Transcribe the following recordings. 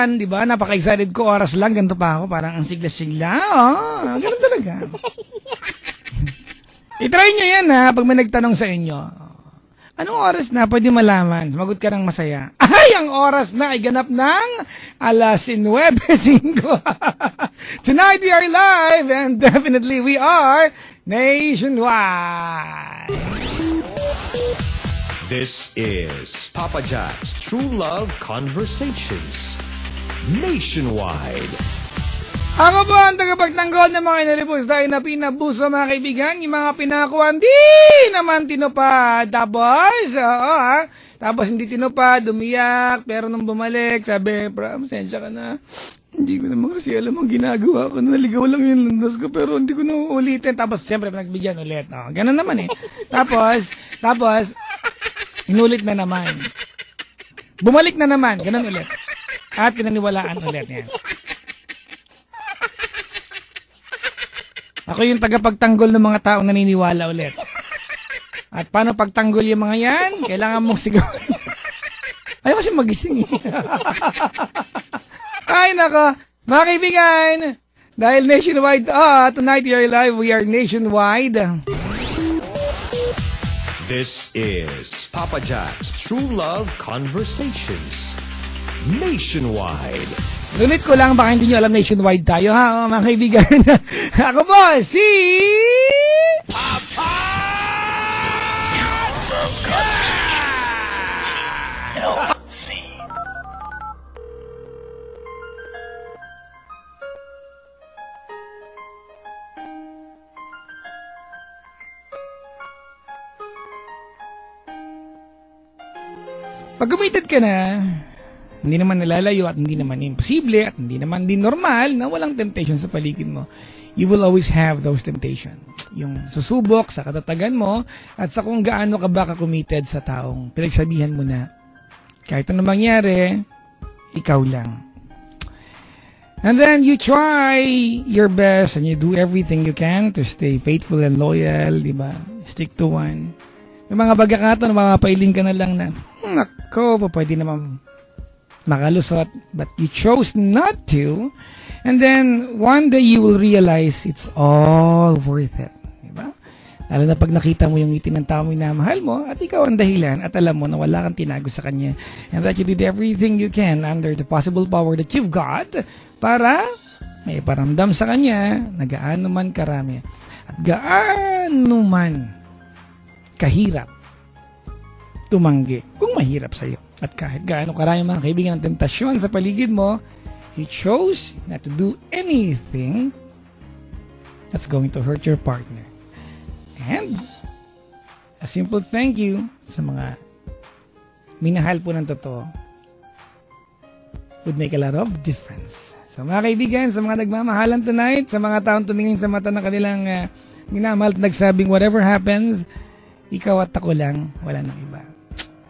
yan, di ba? Napaka-excited ko, oras lang, ganito pa ako, parang ang sigla-sigla. Oh, ganun talaga. I-try nyo yan ha, pag may nagtanong sa inyo. Anong oras na? Pwede malaman. Sumagot ka ng masaya. Ay, ang oras na ay ganap ng 9:05. Tonight we are live and definitely we are nationwide. This is Papa Jack's True Love Conversations Nationwide. Ako po ang tagapagtanggol ng mga inalipos dahil na pinabuso mga kaibigan, yung mga pinakuan, di naman tinupad. Tapos hindi tinupad, umiyak, pero nung bumalik, sabi, pasensya ka na. Hindi ko naman kasi alam ang ginagawa ko. Naligaw lang yung landas ko, pero hindi ko na uulitin. Tapos siyempre nagbigyan ulit. Ganun naman eh. Tapos, inulit na naman. Bumalik na naman, ganun ulit. At pinaniwalaan ulit yan. Ako yung tagapagtanggol ng mga taong naniniwala ulit. At paano pagtanggol yung mga yan? Kailangan mong sigawin. Ayaw kasi magising eh. Ay nako, mga kaibigan, dahil nationwide, tonight we are live, we are nationwide. This is Papa Jack's True Love Conversations Nationwide. Ulit ko lang, baka hindi nyo alam nationwide tayo ha, mga kaibigan. Ako po, si... Papa! True Love Conversations TLC. Pag committed ka na, hindi naman nalalayo at hindi naman imposible at hindi naman din normal na walang temptation sa paligid mo. You will always have those temptation. Yung susubok sa katatagan mo at sa kung gaano ka ba ka-committed sa taong pinagsabihan mo na kahit ano mangyari, ikaw lang. And then you try your best and you do everything you can to stay faithful and loyal, di ba? Stick to one. Yung mga bagakatan, mapapailing ka na lang na, nako, pwede naman makalusot, but you chose not to, and then one day you will realize it's all worth it, diba? Lalo na pag nakita mo yung ngiti ng tao mo minamahal mo at ikaw ang dahilan at alam mo na wala kang tinago sa kanya and that you did everything you can under the possible power that you've got para may paramdam sa kanya na gaano man karami at gaano man kahirap tumanggi kung mahirap sa'yo. At kahit gaano karami mga kaibigan ng tentasyon sa paligid mo, you chose not to do anything that's going to hurt your partner. And a simple thank you sa mga minahal po ng totoo would make a lot of difference. So mga kaibigan, sa mga nagmamahalan tonight, sa mga taong tumingin sa mata ng kanilang minamahal at nagsabing whatever happens, ikaw at ako lang, wala nang iba.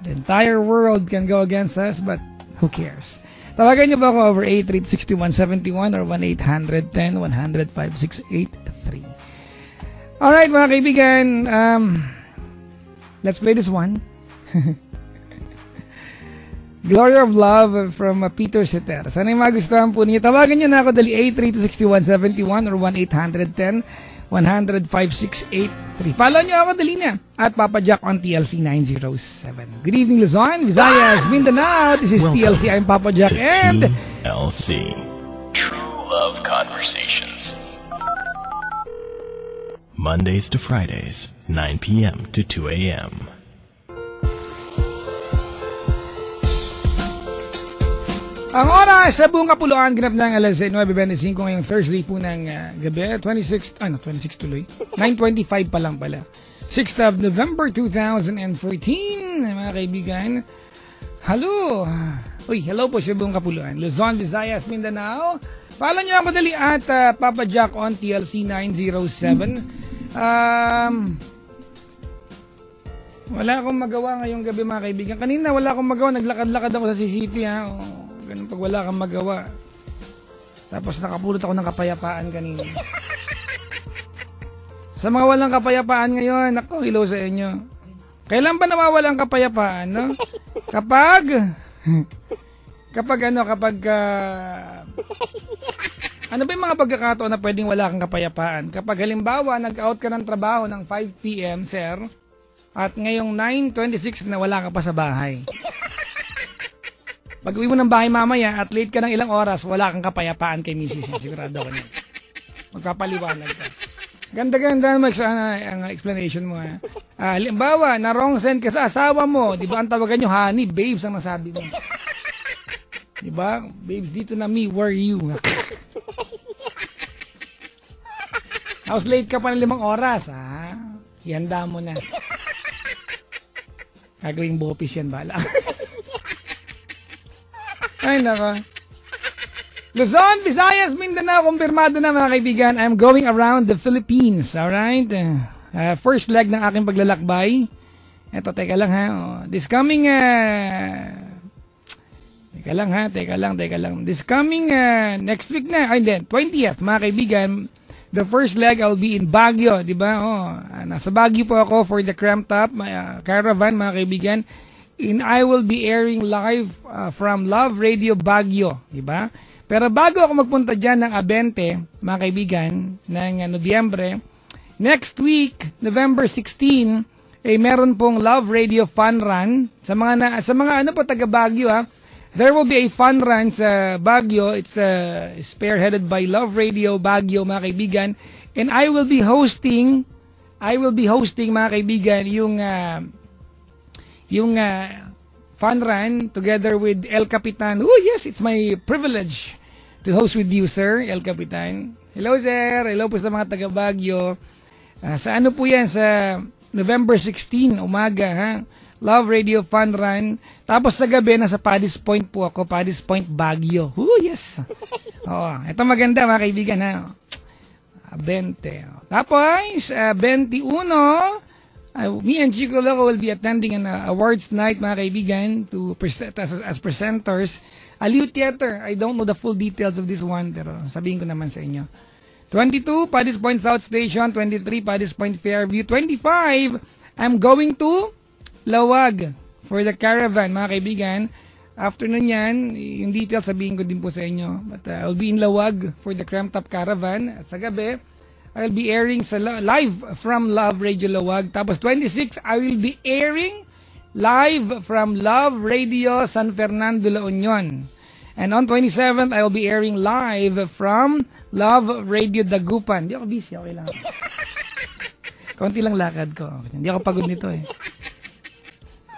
The entire world can go against us, but who cares? Tawagan niyo ba ako over 838-6171 or 1-800-10-100-5683. Alright, mga kaibigan, let's play this one. Glory of Love from Peter Cetera. Sana yung magustuhan po ninyo. Tawagan niyo na ako dali 838-6171 or 1-800-10-100-5683. Follow niyo ako dali na at Papa Jack on TLC 907. Good evening Luzon, Visayas, Mindanao. This is Welcome TLC. I'm Papa Jack and TLC True Love Conversations. Mondays to Fridays, 9 p.m. to 2 a.m. ang oras sa buong Kapuluan, ganap ng alas 9:25 ngayong Thursday po ng gabi, 26 tuloy, 9:25 pa lang pala. 6th of November 2014, mga kaibigan. Hello! Uy, hello po sa buong Kapuluan. Luzon, Visayas, Mindanao. Follow niyo ako dali at Papa Jack on TLC 907. Wala akong magawa ngayong gabi, mga kaibigan. Kanina wala akong magawa, naglakad-lakad ako sa CCP ha. Ganun pag wala kang magawa. Tapos nakapulot ako ng kapayapaan kanina. Sa mga walang kapayapaan ngayon, ako, hello sa inyo. Kailan ba nawawalan kapayapaan, no? Kapag kapag ano ba yung mga pagkakataon na pwedeng wala kang kapayapaan? Kapag halimbawa, nag-out ka ng trabaho ng 5 p.m., sir, at ngayong 9:26 na wala ka pa sa bahay. Pag uwi mo ng bahay mamaya at late ka ng ilang oras, wala kang kapayapaan kay misis. Sigurado ko na. Magpapaliwanag ka. Ganda-ganda ang explanation mo. Halimbawa, na wrong send ka sa asawa mo. Di ba ang tawagan nyo, honey, babes ang nasabi mo. Di ba? Babes, dito na me, where you? Tapos late ka pa ng 5 oras. Ihanda mo na. Gagawing bopis yan, bala. Ay, nako. Luzon, Visayas, Mindanao, kumpirmado na mga kaibigan. I'm going around the Philippines. Alright? First leg ng aking paglalakbay. Eto, teka lang ha. This coming... Teka lang. This coming next week na. Ay, then, 20th, mga kaibigan. The first leg, I'll be in Baguio. Diba? Nasa Baguio po ako for the Cram Top Caravan, mga kaibigan. And I will be airing live from Love Radio Baguio, di ba? Pero bago ako magpunta dyan ng Abente, mga kaibigan, ng Nobyembre, next week, November 16, meron pong Love Radio Fun Run. Sa mga taga Baguio, there will be a fun run sa Baguio. It's spearheaded by Love Radio Baguio, mga kaibigan. And I will be hosting, mga kaibigan, yung fun run together with El Capitan. Oh yes, it's my privilege to host with you, sir, El Capitan. Hello, sir. Hello po sa mga taga Baguio. Sa ano po yan? Sa November 16, umaga, ha? Love Radio Fun Run. Tapos sa gabi, nasa Paddy's Point po ako. Paddy's Point, Baguio. Oh yes. Ito maganda, mga kaibigan, ha? 20. Tapos, 21, me and Chico Loco will be attending an awards night, mga kaibigan, to present as presenters. Aliw Theater. I don't know the full details of this one, pero sabihin ko naman sa inyo. 22, Paddy's Point South Station. 23, Paddy's Point Fairview. 25, I'm going to Lawag for the caravan, mga kaibigan. After nun yan, yung details sabihin ko din po sa inyo. But I'll be in Lawag for the Cram Top Caravan. At sa gabi, I'll be airing live from Love Radio Lawag. Tapos 26, I will be airing live from Love Radio San Fernando, La Union. And on 27th, I will be airing live from Love Radio Dagupan. Hindi ako busy, okay lang. Kaunti lang lakad ko. Hindi ako pagod nito eh.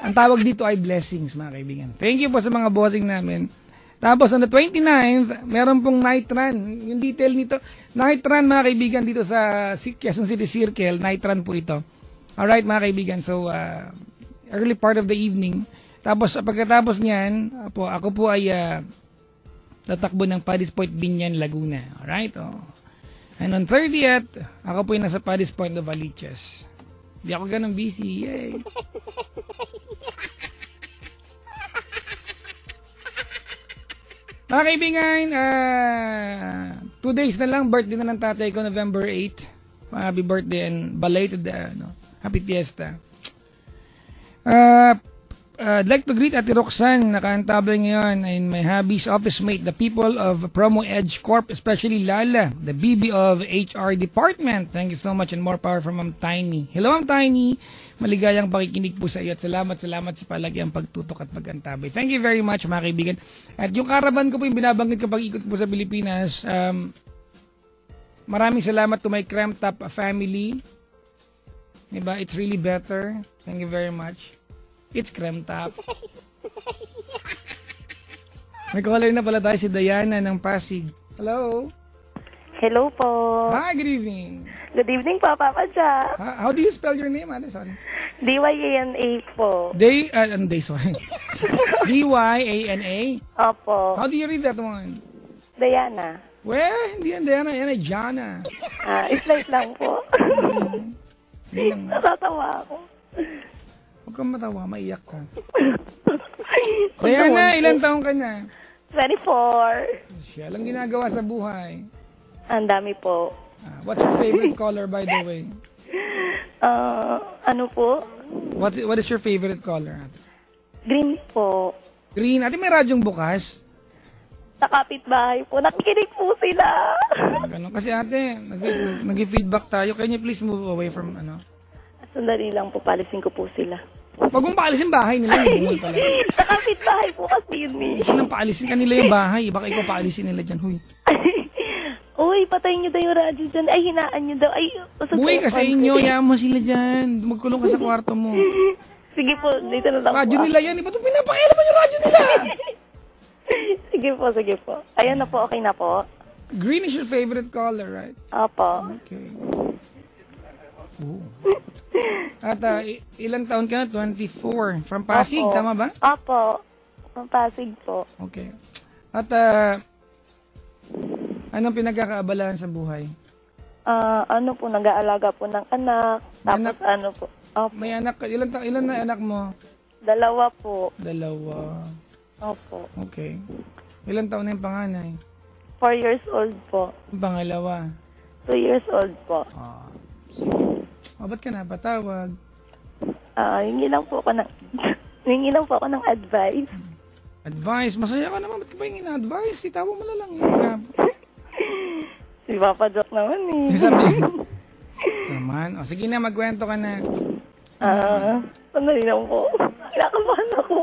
Ang tawag dito ay blessings, mga kaibigan. Thank you po sa mga bossing namin. Tapos on the 29th, meron pong night run. Yung detail nito, night run, mga kaibigan, dito sa Quezon City Circle, night run po ito. Alright, mga kaibigan, so early part of the evening. Tapos pagkatapos niyan, ako po ay tatakbo ng Paddy's Point, Binyan, Laguna. Alright, And on 30th, ako po yung nasa Paddy's Point, Novaliches. Hindi ako ganun busy. Yay! Mga kaibigan, 2 days na lang, birthday na ng tatay ko, November 8. Happy birthday and belated happy fiesta. I'd like to greet Ate Roxanne, nakaantabay ngayon, and my hubby's office mate, the people of Promo Edge Corp, especially Lala, the BB of HR Department. Thank you so much and more power from Ma'am Tiny. Hello, Ma'am Tiny. Maligayang pakikinig po sa iyo at salamat sa palagiang pagtutok at pag-antabay. Thank you very much, mga kaibigan. At yung caravan ko po yung binabanggit kapag ikot po sa Pilipinas, maraming salamat to my Cram Top family. Diba? It's really better. Thank you very much. It's Cram Top. May caller na pala tayo, si Diana ng Pasig. Hello? Hello po. Hi, good evening. Good evening po, Papa Jack. How do you spell your name? Sorry. D-Y-A-N-A po. Sorry. D-Y-A-N-A? Opo. How do you read that one? Diana. Well, hindi yan Diana, yan ay Jana. Slight lang po. Natatawa ako. Huwag kang matawa, maiyak ka. Diana, ilang taong ka na? 24. Siya lang ginagawa sa buhay. Ang dami po. What's your favorite color, by the way? Ano po? What is your favorite color? Green po. Green. Ate, may radyong bukas? sa kapitbahay po. Nakikinig po sila. Ganun. Kasi ate, nag-feedback tayo. Can you please move away from ano? Sandali lang po, palisin ko po sila. Wag mong paalisin bahay nila. Yung bungol pala. Sa kapitbahay po kasi yun eh. Gusto nang paalisin kanila yung bahay. Baka ikaw paalisin nila dyan. Huy. Uy, patayin niyo daw yung radyo dyan. Ay, hinaan niyo daw. Ay, Buhay ka sa inyo. Yaman mo sila dyan. Magkulong ka sa kwarto mo. Sige po, dito na lang Radyo po. nila yan. Ba't pinapakailan mo yung radyo nila? Sige po. Ayan na po, okay na po. Green is your favorite color, right? Opo. Okay. Oh. At ilang taon ka na? 24. From Pasig, Opo. tama ba? Opo. From Pasig po. Okay. At anong pinagkakaabalahan sa buhay? Ano po, nag-aalaga po ng anak. Tapos Anak? ano po. Opo. May anak ka. Ilan na anak mo? 2 po. 2. Opo. Okay. Ilan taon na yung panganay? 4 years old po. Yung pangalawa? 2 years old po. Sige. Ba't ka napatawag? Hingi lang po ako ng advice. Advice? Masaya ka naman. Ba't ka ba yung ina-advice? Itawa mo na lang yun. Si Papa Joke naman eh. Sabi naman. O sige na, magkwento ka na. Sandali lang po. Kinakabahan ako.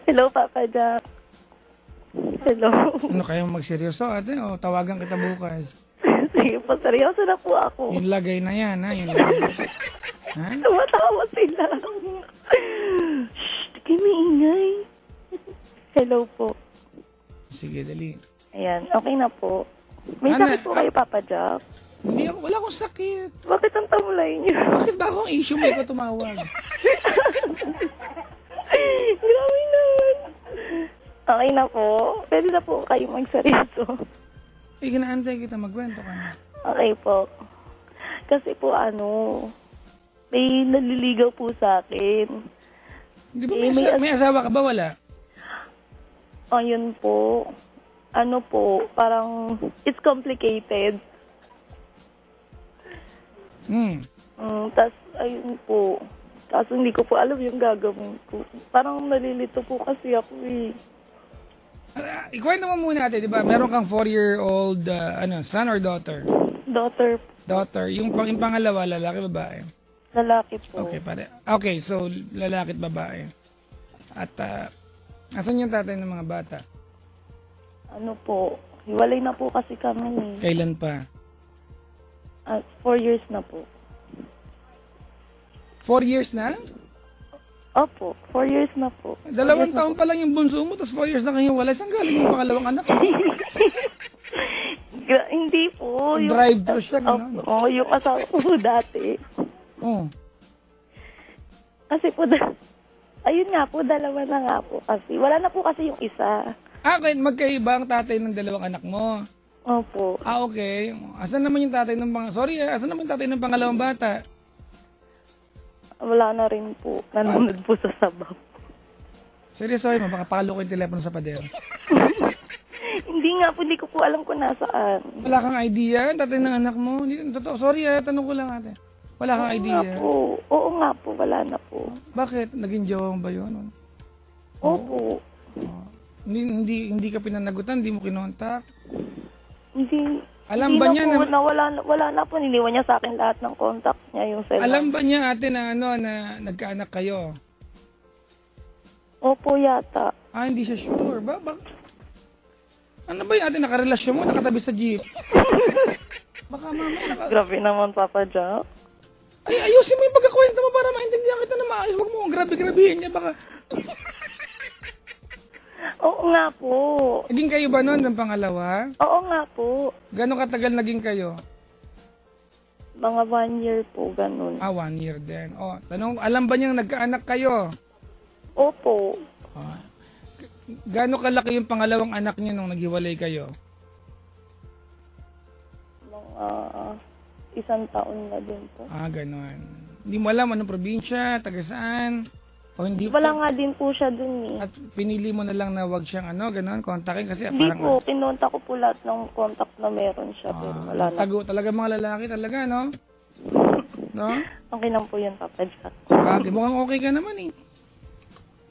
Hello, Papa Jack. Hello. Ano kayong magseryoso ate? O tawagan kita bukas. Sige po, seryoso na po ako. Yung lagay na yan, ha? Yung lagay. Ha? Tumatawa sila. Shh, kayo maingay. Hello po. Sige, dali. Ayan, okay na po. May Ana, sakit po kayo, Papa Jack. Hindi ako, wala akong sakit. Bakit ang tamlay niyo? Bakit ba akong issue mo ko tumawag? Grabe naman. Okay na po. Pwede na po kayo magseryoso. Ginaantay kita, magkwento ka na. Okay po. Kasi po may naliligaw po sa akin. Di ba may asawa ka ba? Wala? Ayun po. Parang it's complicated. Tas ayun po. Kaso hindi ko po alam yung gagawin ko. Parang nalilito po kasi ako eh. Ikwento mo muna natin, di ba? Meron kang 4-year-old son or daughter? Daughter, Daughter. Yung pangalawa, lalaki, babae? lalaki po. Okay, Okay, so lalaki at babae. At asan yung tatay ng mga bata? Hiwalay na po kasi kami eh. Kailan pa? 4 years na po. 4 years na? Opo, 4 years na po. 2 taon pa lang yung bunso mo, tapos 4 years na kayo wala. Saan galing yung pangalawang anak? Hindi po. Drive-thru siya, gano'n? Oo, yung asawa ko po dati. Oo. Kasi po, ayun nga po, 2 na nga po kasi. Wala na po kasi yung isa. Okay, magkaiba ang tatay ng 2 anak mo. Opo. Okay. Asan naman yung tatay ng asan naman yung tatay ng pangalawang bata? Wala na rin po. Nanonood po sa sabaw. Seryoso, baka palo ko yung telepono sa pader. Hindi ko po alam kung nasaan. Wala kang idea? Tatay ng anak mo? Totoo, sorry tanong ko lang ate. Wala kang idea? Oo nga po, wala na po. Bakit? Naging jowa mo ba yun? Opo. Hindi ka pinanagutan? Hindi mo kinontak? Hindi. Alam ba niya na wala na po. Niliwan niya sa akin lahat ng contact niya, yung cellphone. Alam ba niya ate na na nagkaanak kayo? Opo yata. Hindi siya sure. Ano ba yung ate nakarelasyon mo? Nakatabi sa jeep? Baka mamaya Grabe naman, Papa Jack. Ay, ayusin mo yung pagkakwento mo para maintindihan kita na maayos. Huwag mo kong grabe-grabihin niya. Baka... Oo nga po. Naging kayo ba noon ng pangalawa? Oo nga po. Gano'ng katagal naging kayo? Mga 1 year po, ganun. 1 year din. Tanong, alam ba niyang nagkaanak kayo? Opo. Gano'ng kalaki yung pangalawang anak niyo nung naghiwalay kayo? Mga 1 taon na din po. Gano'n. Hindi mo alam anong probinsya, taga saan? O hindi Wala nga din po siya dun eh. At pinili mo na lang na wag siyang gano'n, kontakin kasi Hindi parang... po, kinonta ko po lahat ng contact na meron siya. Pero wala na. Tago talaga mga lalaki talaga, no? No? Okay lang po yun, Papa Jack. Mukhang okay ka naman eh.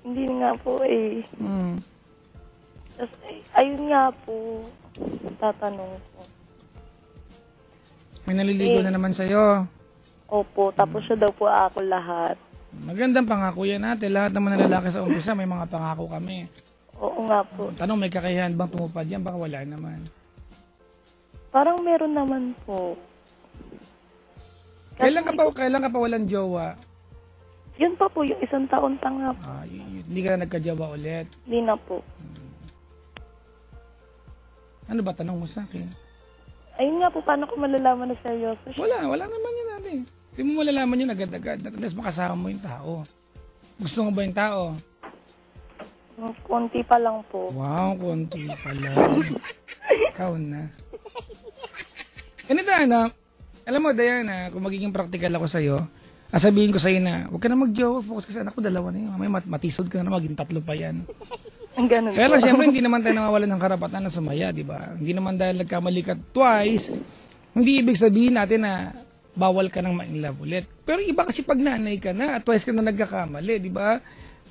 Hindi nga po eh. Tapos, ayun nga po, tatanong ko. May naliligo na naman sa'yo. Opo, tapos siya daw po ako lahat. Magandang pangako yan natin. Lahat naman ng lalaki sa umpisa, may mga pangako kami. Oo nga po. Tanong, may kakayahan bang tumupad yan? Baka wala naman. Parang meron naman po. Kailan ka pa walang jowa? Yun pa po, yung 1 taon pa nga po. Hindi ka na nagka-jowa ulit. Hindi na po. Ano ba tanong mo sa akin? Ayun nga po, paano ko malalaman na seryoso siya? Wala naman yun natin. Hindi mo malalaman yun agad-agad. Unless makasama mo yung tao. Gusto mo ba yung tao? Konti pa lang po. Wow, konti pala. Ikaw na. Ganito, alam mo, Diana, kung magiging practical ako sa'yo, sabihin ko sa'yo na, huwag ka na mag-jowa, focus kasi anak ko, 2 na yun. May matisod ka na, maging 3 pa yan. Ang ganun Kaya po. lang, syempre, hindi naman tayo nawawalan ng karapatan na sumaya, di ba? Hindi naman dahil nagkamali ka twice, hindi ibig sabihin natin na bawal ka nang ma-inlove ulit. Pero iba kasi pag nanay ka na, at twice ka na nagkakamali, di ba?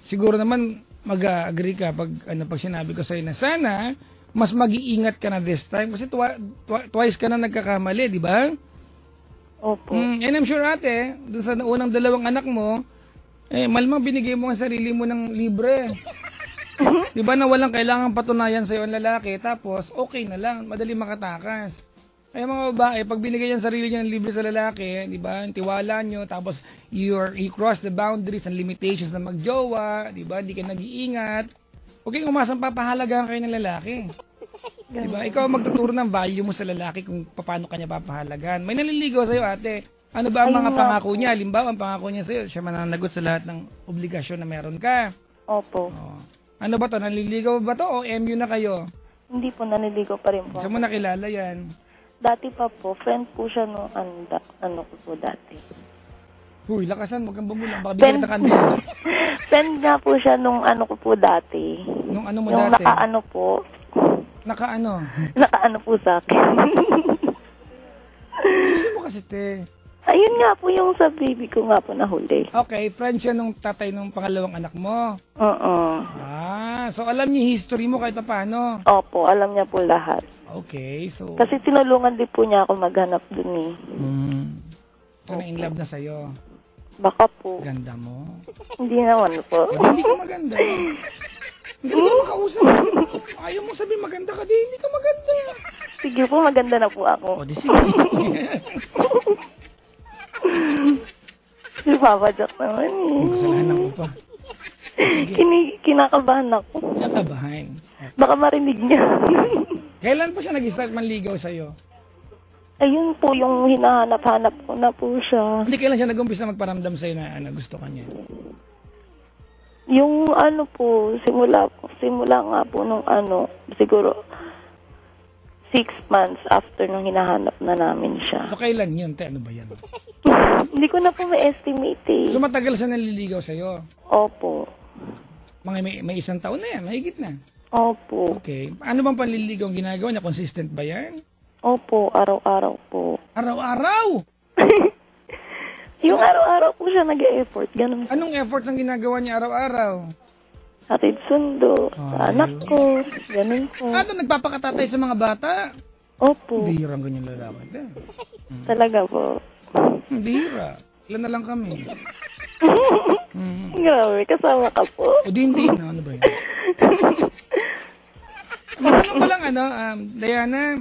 Siguro naman, mag-agree ka pag sinabi ko sa'yo na sana, mas mag-iingat ka na this time kasi twice ka na nagkakamali, di ba? Opo. And I'm sure ate, dun sa unang 2 anak mo, malamang binigay mo ang sarili mo ng libre. Di ba na walang kailangang patunayan sa'yo ang lalaki, tapos okay na lang, madali makatakas. Kaya mga babae, pag binigay yung sarili niya ng libre sa lalaki, di ba, tiwala nyo, tapos you cross the boundaries and limitations na magjowa, di ba, hindi ka nag-iingat, huwag kayong umasang papahalagaan kayo ng lalaki. Di ba, ikaw magtuturo ng value mo sa lalaki kung paano kanya papahalagaan. May naliligaw sa'yo ate, ano ba ang mga pangako niya? Halimbawa, ang pangako niya sa'yo, siya mananagot sa lahat ng obligasyon na meron ka. Opo. Ano ba to? Naliligaw ba to o MU na kayo? Hindi po, naniligaw pa rin po. Saan mo nakilala yan? Dati pa po, friend po siya nung ano ko po dati. Huy, lakasan, huwag kang bumulang. Baka bigyan kita kandila. Friend nga po siya nung ano ko po dati. Nung ano mo yung dati? nakaano po. Nakaano? Nakaano po sa akin. Gusto mo kasi, te. Ayun nga po yung sa baby ko nga po nahuli. Okay, friend siya nung tatay nung pangalawang anak mo. Oo. So alam niya history mo kahit paano. Opo, alam niya po lahat. Okay, so... Kasi tinulungan din po niya ako maghanap dun eh. So na-in-love na sa'yo. Baka po. Ganda mo. Hindi naman po. Hindi ka maganda. Hindi ka makausap. Ayaw mo sabihin maganda ka, hindi ka maganda. Sige po, maganda na po ako. O, di sige. Si Papa Jack naman eh. Kasalanan ko pa. Sige. Kinakabahan ako. Nakabahan. Baka marinig niya. Kailan pa siya nag-start manligaw sa'yo? Ayun po yung hinahanap-hanap ko na po siya. Hindi, kailan siya nag-umpisa magparamdam sa'yo na gusto ka niya? Yung ano po, simula nga po nung siguro 6 months after nung hinahanap na namin siya. So kailan yun? Ano ba yan? Hindi ko na po ma-estimate eh. So matagal siya naliligaw sa'yo? Opo. Mga may 1 taon na yan, mahigit na. Opo. Okay. Ano bang panliligaw ang ginagawa niya? Consistent ba yan? Opo, araw-araw po. Araw-araw? Yung araw-araw po siya nag-e-effort, ganun. Anong efforts ang ginagawa niya araw-araw? Hatid sundo, sa anak ko, ganun po. Ano, nagpapakatatay sa mga bata? Opo, Bihirang ganyan lalaki. talaga po. Bihira. Ilan na lang kami. Grabe, kasama ka po. O hindi na, ano ba yun? Ano pa lang, Diana,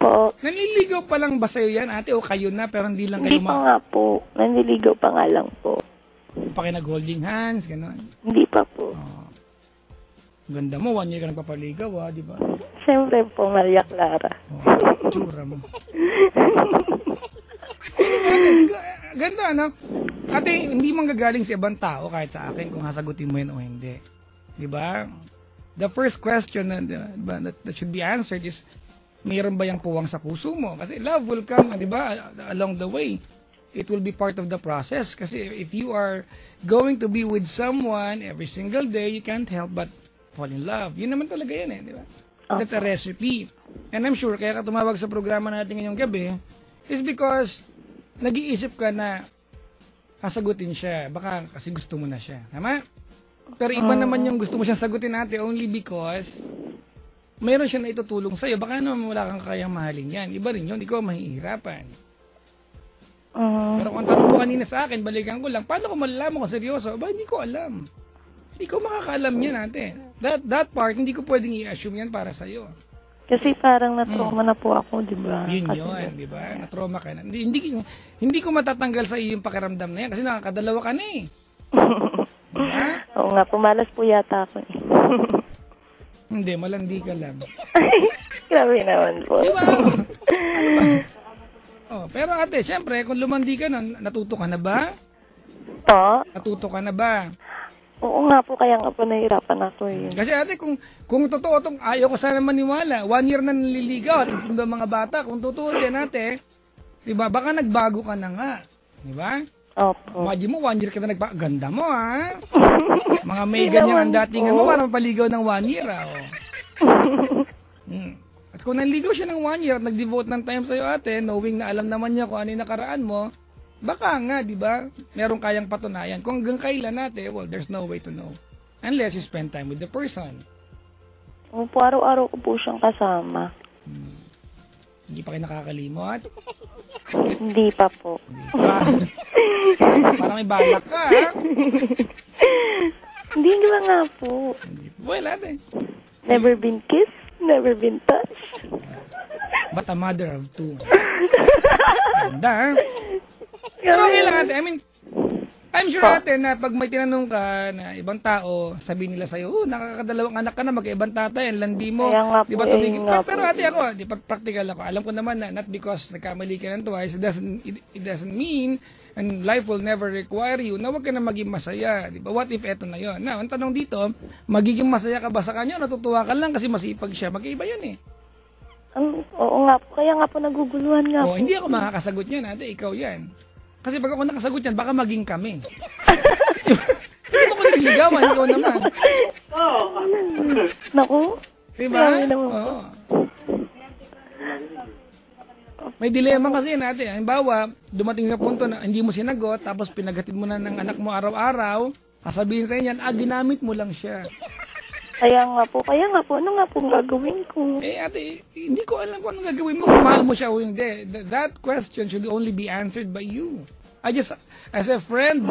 Po, nanliligaw pa lang ba sa'yo yan, ate, o kayo na, pero hindi lang hindi kayo pa nga po. Naniligaw pa nga lang po. pa kayo nag-holding hands, gano'n. Hindi pa po. Ganda mo, 1 year ka nagpapaligaw, di ba? Siyempre po, Maria Clara. Tsura mo. Ganda, no? Ate, hindi manggagaling sa ibang tao kahit sa akin kung hasagutin mo yan o hindi. Di ba? The first question that should be answered is, mayroon ba yung puwang sa puso mo? Kasi love will come, di ba, along the way. It will be part of the process. Kasi if you are going to be with someone every single day, you can't help but fall in love. Yun naman talaga yan di ba? That's a recipe. And I'm sure, kaya ka tumawag sa programa natin ngayong gabi, is because nag-iisip ka na kasagutin siya. Baka kasi gusto mo na siya. Tama? Pero iba naman yung gusto mo siyang sagutin natin only because mayroon siya na itutulong sa'yo, baka naman wala kang kayang mahalin yan. Iba rin yun, ikaw mahihirapan. Pero kung tanong mo kanina sa akin, balikan ko lang, paano ko malalaman kung seryoso? Ba, hindi ko alam. Hindi ko makakaalam yan natin. That part, hindi ko pwedeng i-assume yan para sa'yo. Kasi parang na-trauma na po ako, di ba? Yun yun, di ba? Na-trauma ka na. Hindi ko matatanggal sa iyo yung pakiramdam na yan kasi nakakadalawa ka na eh. Diba? Oo nga, pumalas po yata ako eh. Hindi, malandi ka lang. Grabe naman po. Diba? Ano ba? Oh, pero ate, syempre, kung lumandi ka nun, natuto ka na ba? Po? Natuto ka na ba? Oo nga po, kaya nga po nahihirapan ako eh. Kasi ate, kung totoo itong ayaw ko sana maniwala, 1 year na naliligaw at yung mga bata, kung totoo yan ate, diba, baka nagbago ka na nga. Diba? Opo. Imagine mo, 1 year ka na ganda mo ha? Mga may ganyan ang datingan mo para mapaligaw ng 1 year ha. Oh. At kung nanligaw siya ng 1 year at nag-devote ng time sa'yo ate, knowing na alam naman niya kung ano yung nakaraan mo, baka nga, di ba? Meron kayang patunayan. Kung hanggang kailan natin, well, there's no way to know. Unless you spend time with the person. Opo, araw-araw ko po siyang kasama. Hindi pa kayo nakakalimot? Hindi pa po. Parang may balak ka, ha? Hindi ba nga po? Well, ate. Never been kissed, never been touched. But a mother of 2. Ganda, ha? Pero okay lang ate, I mean, I'm sure ate na pag may tinanong ka na ibang tao, sabihin nila sa'yo, nakakadalawang anak ka na, mag-ibang tatay, ang landi mo, di ba tumigil? Pero ate ako, di pa practical ako, alam ko naman na not because nagkamali ka ng twice, it doesn't mean, and life will never require you na huwag ka na maging masaya, di ba? What if eto na yun? Now, ang tanong dito, magiging masaya ka ba sa kanya, natutuwa ka lang kasi masipag siya, mag-iba yun eh. Oo nga po, kaya nga po naguguluhan nga po. Hindi ako makakasagot yan ate, ikaw yan. Kasi pag ako nakasagot yan, baka maging kami. Hindi mo ko nililigawan, ikaw naman. Naku. Diba? Oo. May dilema kasi natin. Halimbawa, dumating sa punto na hindi mo sinagot, tapos pinaghatid mo na ng anak mo araw-araw, sasabihin sa inyo, ginamit mo lang siya. Kaya nga po, ano nga po gagawin ko? Ate, hindi ko alam kung anong gagawin mo, kung mahal mo siya o hindi. That question should only be answered by you. As a friend,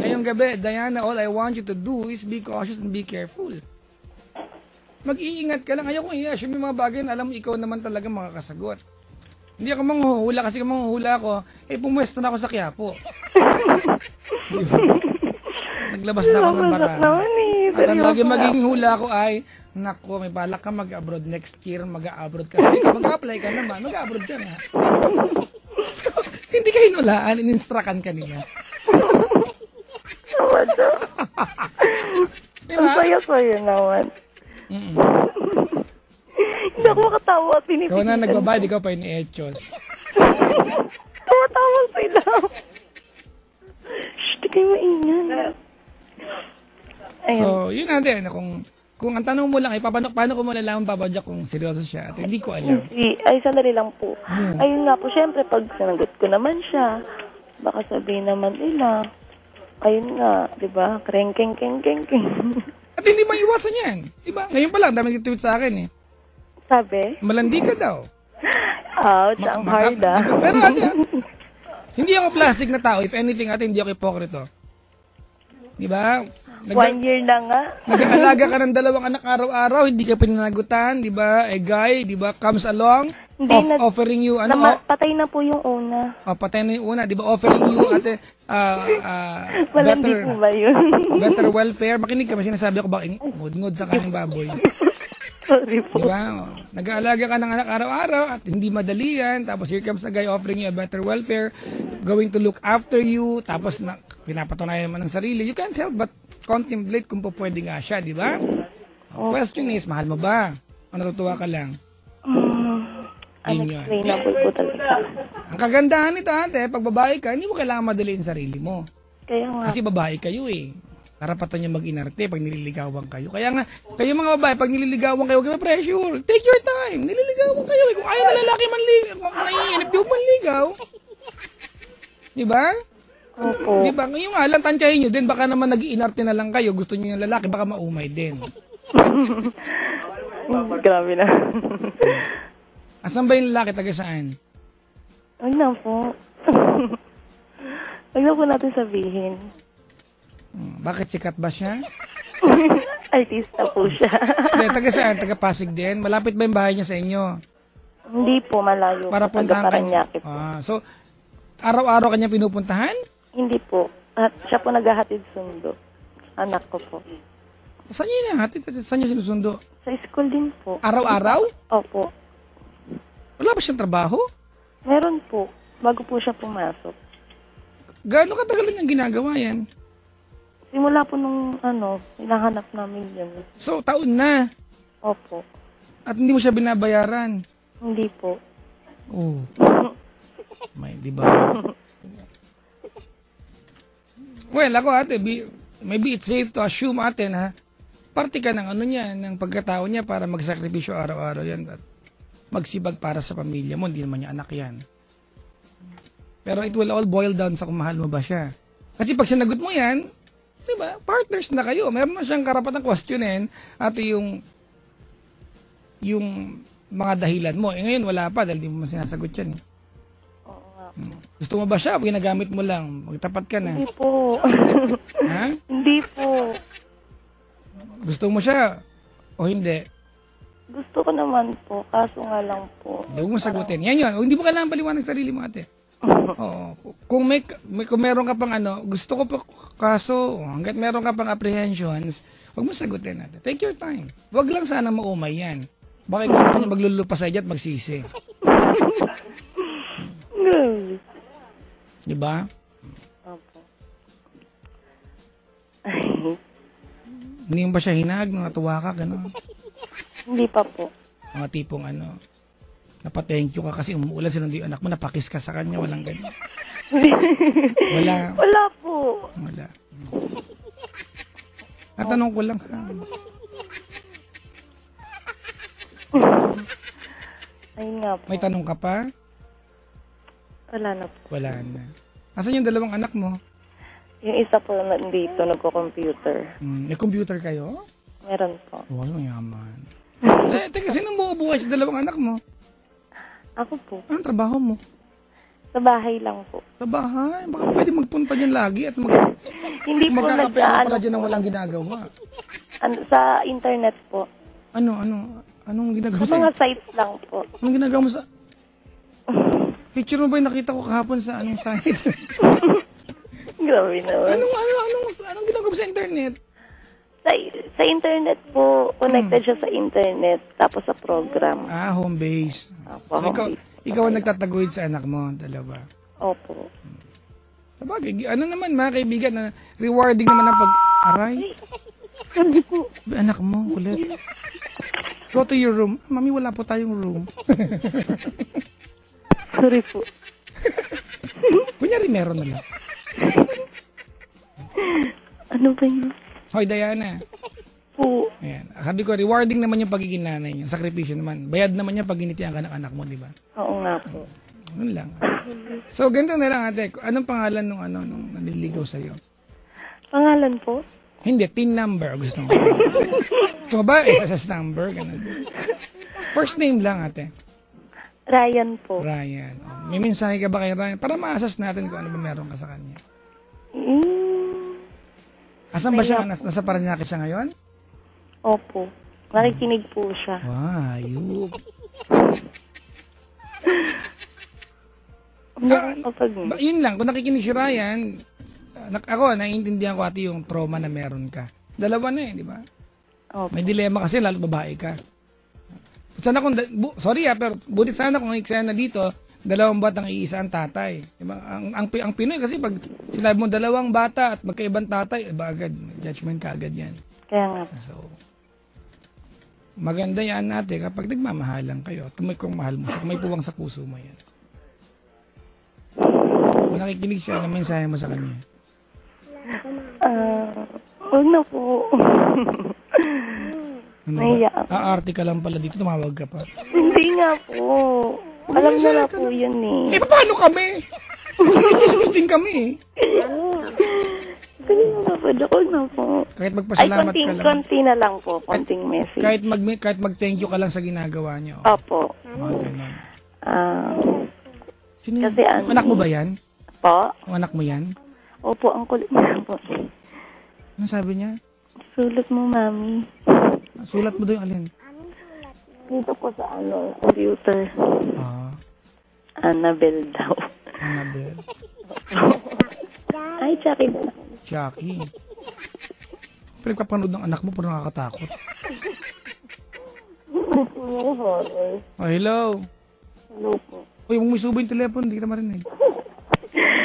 ngayong gabi, Diana, all I want you to do is be cautious and be careful. Mag-iingat ka lang. Ayaw kong i-assume yung mga bagay na alam mo, ikaw naman talaga makakasagot. Hindi ako manghuhula kasi kung manghuhula ako, pumuwesto na ako sa Quiapo. Naglabas na ako ng baka. At ang lagi magiging hula ko ay, nako, may balak ka mag-abroad next year, mag-abroad ka. Sige, mag-apply ka naman, mag-abroad ka na. Hindi ka hinulaan, in-instructan ka nila. Ang saya-saya naman. Hindi ako makatawa. Ikaw na nagbabayad, ikaw pa ini-echos. Tawa-tawa sila. Shh, di kayo maingan. So, yun natin. Kung ang tanong mo lang ay paano ko malalaman babadya kung seryoso siya? At hindi ko alam. Ay, sandali lang po. Ayun nga po, syempre, pag sinagot ko naman siya, baka sabihin naman nila, ayun nga, di ba? Kreng-keng-keng-keng. At hindi maiwasan yan. Diba? Ngayon pa lang, dami nag-tweet sa akin eh. Sabi? Malandi ka daw. Ouch, ang hard ah. Pero ate, hindi ako plastic na tao. If anything, ate, hindi ako hipokrito. Diba? 1 year na nga. Nag-aalaga ka ng 2 anak araw-araw, hindi ka pinanagutan, di ba? A guy, di ba, comes along, offering you, patay na po yung una. Patay na yung una, di ba? Offering you, ate, Malandi po ba yun? better welfare. Makinig ka, may sinasabi ako ba, ngod-ngod sa kanyang baboy. Sorry po. Di ba? Nag-aalaga ka ng anak araw-araw at hindi madali yan. Tapos here comes a guy offering you a better welfare, going to look after you, tapos pinapatunayan naman ng sarili. You can't help but contemplate kung pwede nga siya, di ba? Question is, mahal mo ba? O natutuwa ka lang? Unexplainable po talaga. Ang kagandahan nito, ate, pag babae ka, hindi mo kailangan madaliin sarili mo. Kaya nga. Kasi babae kayo eh. Karapatan niya mag-inarte pag nililigawan kayo. Kaya nga, kayo mga babae, pag nililigawan kayo, huwag pressure. Take your time. Nililigawan kayo eh. Kung ayaw na lalaki manligaw, kung naiinip, di huwag manligaw. Di ba? Opo. Di ba? Ngayon nga lang, tansyahin nyo din. Baka naman nag-iinarte na lang kayo. Gusto nyo yung lalaki, baka maumay din. Grabe na. Asan ba yung lalaki? Taga saan? Huwag na po. Huwag na po natin sabihin. Bakit sikat ba siya? Artista po siya. Hindi, taga saan? Taga Pasig din? Malapit ba yung bahay niya sa inyo? Hindi po, malayo. Para po. puntahan ka niya. Paranaque po. So, araw-araw kanya pinupuntahan? Hindi po. At siya po naghahatid sundo. Anak ko po. Saan niya hinahatid? Saan niya sinusundo? Sa school din po. Araw-araw? Opo. Wala ba siyang trabaho? Meron po. Bago po siya pumasok. Gaano katagal niyang ginagawa yan? Simula po nung hinahanap namin yun. So, taon na. Opo. At hindi mo siya binabayaran. Hindi po. Oh. May, di ba? Well, ako ate, maybe it's safe to assume ate na parte ka ng niya, ng pagkatao niya para magsakripisyo araw-araw yan at magsibag para sa pamilya mo, hindi naman niya anak yan. Pero it will all boil down sa kung mahal mo ba siya. Kasi pag sinagot mo yan, di ba, partners na kayo. Meron na siyang karapatang questionin at yung mga dahilan mo. Ngayon wala pa dahil di mo sinasagot yan. Oo nga. Gusto mo ba siya? Ginagamit mo lang. Magtapat ka na. Hindi po. Ha? Hindi po. Gusto mo siya o hindi? Gusto ko naman po, kaso nga lang po. Huwag mo sagutin. Yan yun. Hindi mo kailangan paliwanag sa sarili mo ate. Oo. Kung meron ka pang gusto ko pa kaso, hanggat meron ka pang apprehensions, huwag mo sagutin natin. Take your time. Huwag lang sana maumay yan. Bakit ka naman maglulupa sa at magsisi? Di ba? Opo. Hindi mo ba siya hinag nung natuwa ka, gano'n? Hindi pa po. Mga tipong napa-thank you ka kasi umuulan sinundo yung anak mo, napakis ka sa kanya, walang ganyan. Wala. Wala po. Wala. Natanong ko lang. Ayun nga po. May tanong ka pa? Wala na po. Wala na. Asan yung dalawang anak mo? Yung isa po nandito, nagko-computer. May computer kayo? Meron po. Wow, ang yaman. Teka, sino mo buhay sa dalawang anak mo? Ako po. Anong trabaho mo? Sa bahay lang po. Sa bahay? Baka pwede magpunta dyan lagi at Hindi po magkakapera pala dyan ng walang ginagawa. Sa internet po. Anong ginagawa Sa mga sites lang po. Anong ginagawa mo sa... Picture mo ba yung nakita ko kahapon sa anong site? Grabe naman. Anong ginagawa mo sa internet? Sa internet po, connected siya sa internet, tapos sa program. Home base. Opo, So, home base. ikaw ang nagtataguyod sa anak mo, dalawa. Opo. Sabagay, naman mga kaibigan, na rewarding naman ang pag-aray. Hindi po. Anak mo, kulit. Go to your room. Mami, wala po tayong room. Sorry po. Kunyari meron na lang. Ano ba yun? Hoy, Diana. Po. Ayan. Sabi ko, rewarding naman yung pagiging nanay niya. Sakripisyo naman. Bayad naman niya pag ginitihan ka ng anak mo, di ba? Oo nga po. Yun lang. So, ganito na lang ate. Anong pangalan nung naliligaw sa'yo? Pangalan po? Hindi, TIN number. Gusto mo. Gusto mo ba? SSS number. Ganun. First name lang ate. Ryan po. Ryan. Oh, may mensahe ka ba kay Ryan? Para ma-assess natin kung ano ba meron ka sa kanya. Asan ba siya? Nasa Paranaque siya ngayon? Opo. Nakikinig po siya. Wow. Yun lang, kung nakikinig si Ryan, ako, naiintindihan ko ate yung trauma na meron ka. Dalawa na di ba? Opo. May dilema kasi, lalo babae ka. Sana kung, sorry pero buti sana kung eksena dito, dalawang batang iisa ang tatay. Diba? Ang Pinoy kasi pag sinabi mo dalawang bata at magkaibang tatay, iba agad, judgment ka agad yan. Kaya nga. So, maganda yan natin kapag nagmamahalan kayo at kung mahal mo siya, kung may puwang sa puso mo yan. Kung nakikinig siya, ano mensahe mo sa kanya? Huwag na po. Nahiya ako. Aarte ka lang pala dito, tumawag ka pa. Hindi nga po. Alam mo na po yun eh. Paano kami? Hindi din kami eh. Kanina na ba ako na po. Kahit magpasalamat ka lang. Konti na lang po. Konting message. Kahit mag-thank you ka lang sa ginagawa niyo. Opo. Ganun. Sino Kasi yung anak mo ba yan? Po? Yung anak mo yan? Opo, ang kulit niya po. Ano sabi niya? Sulat mo, mami. Sulat mo daw yung alin? Dito po sa computer. Annabelle daw. Annabelle. Ay, Chucky. Chucky. Pinagpapanood ng anak mo pero nakakatakot. Hello. Hello po. Uy, huwag mo isubo yung telepono, hindi kita marinig.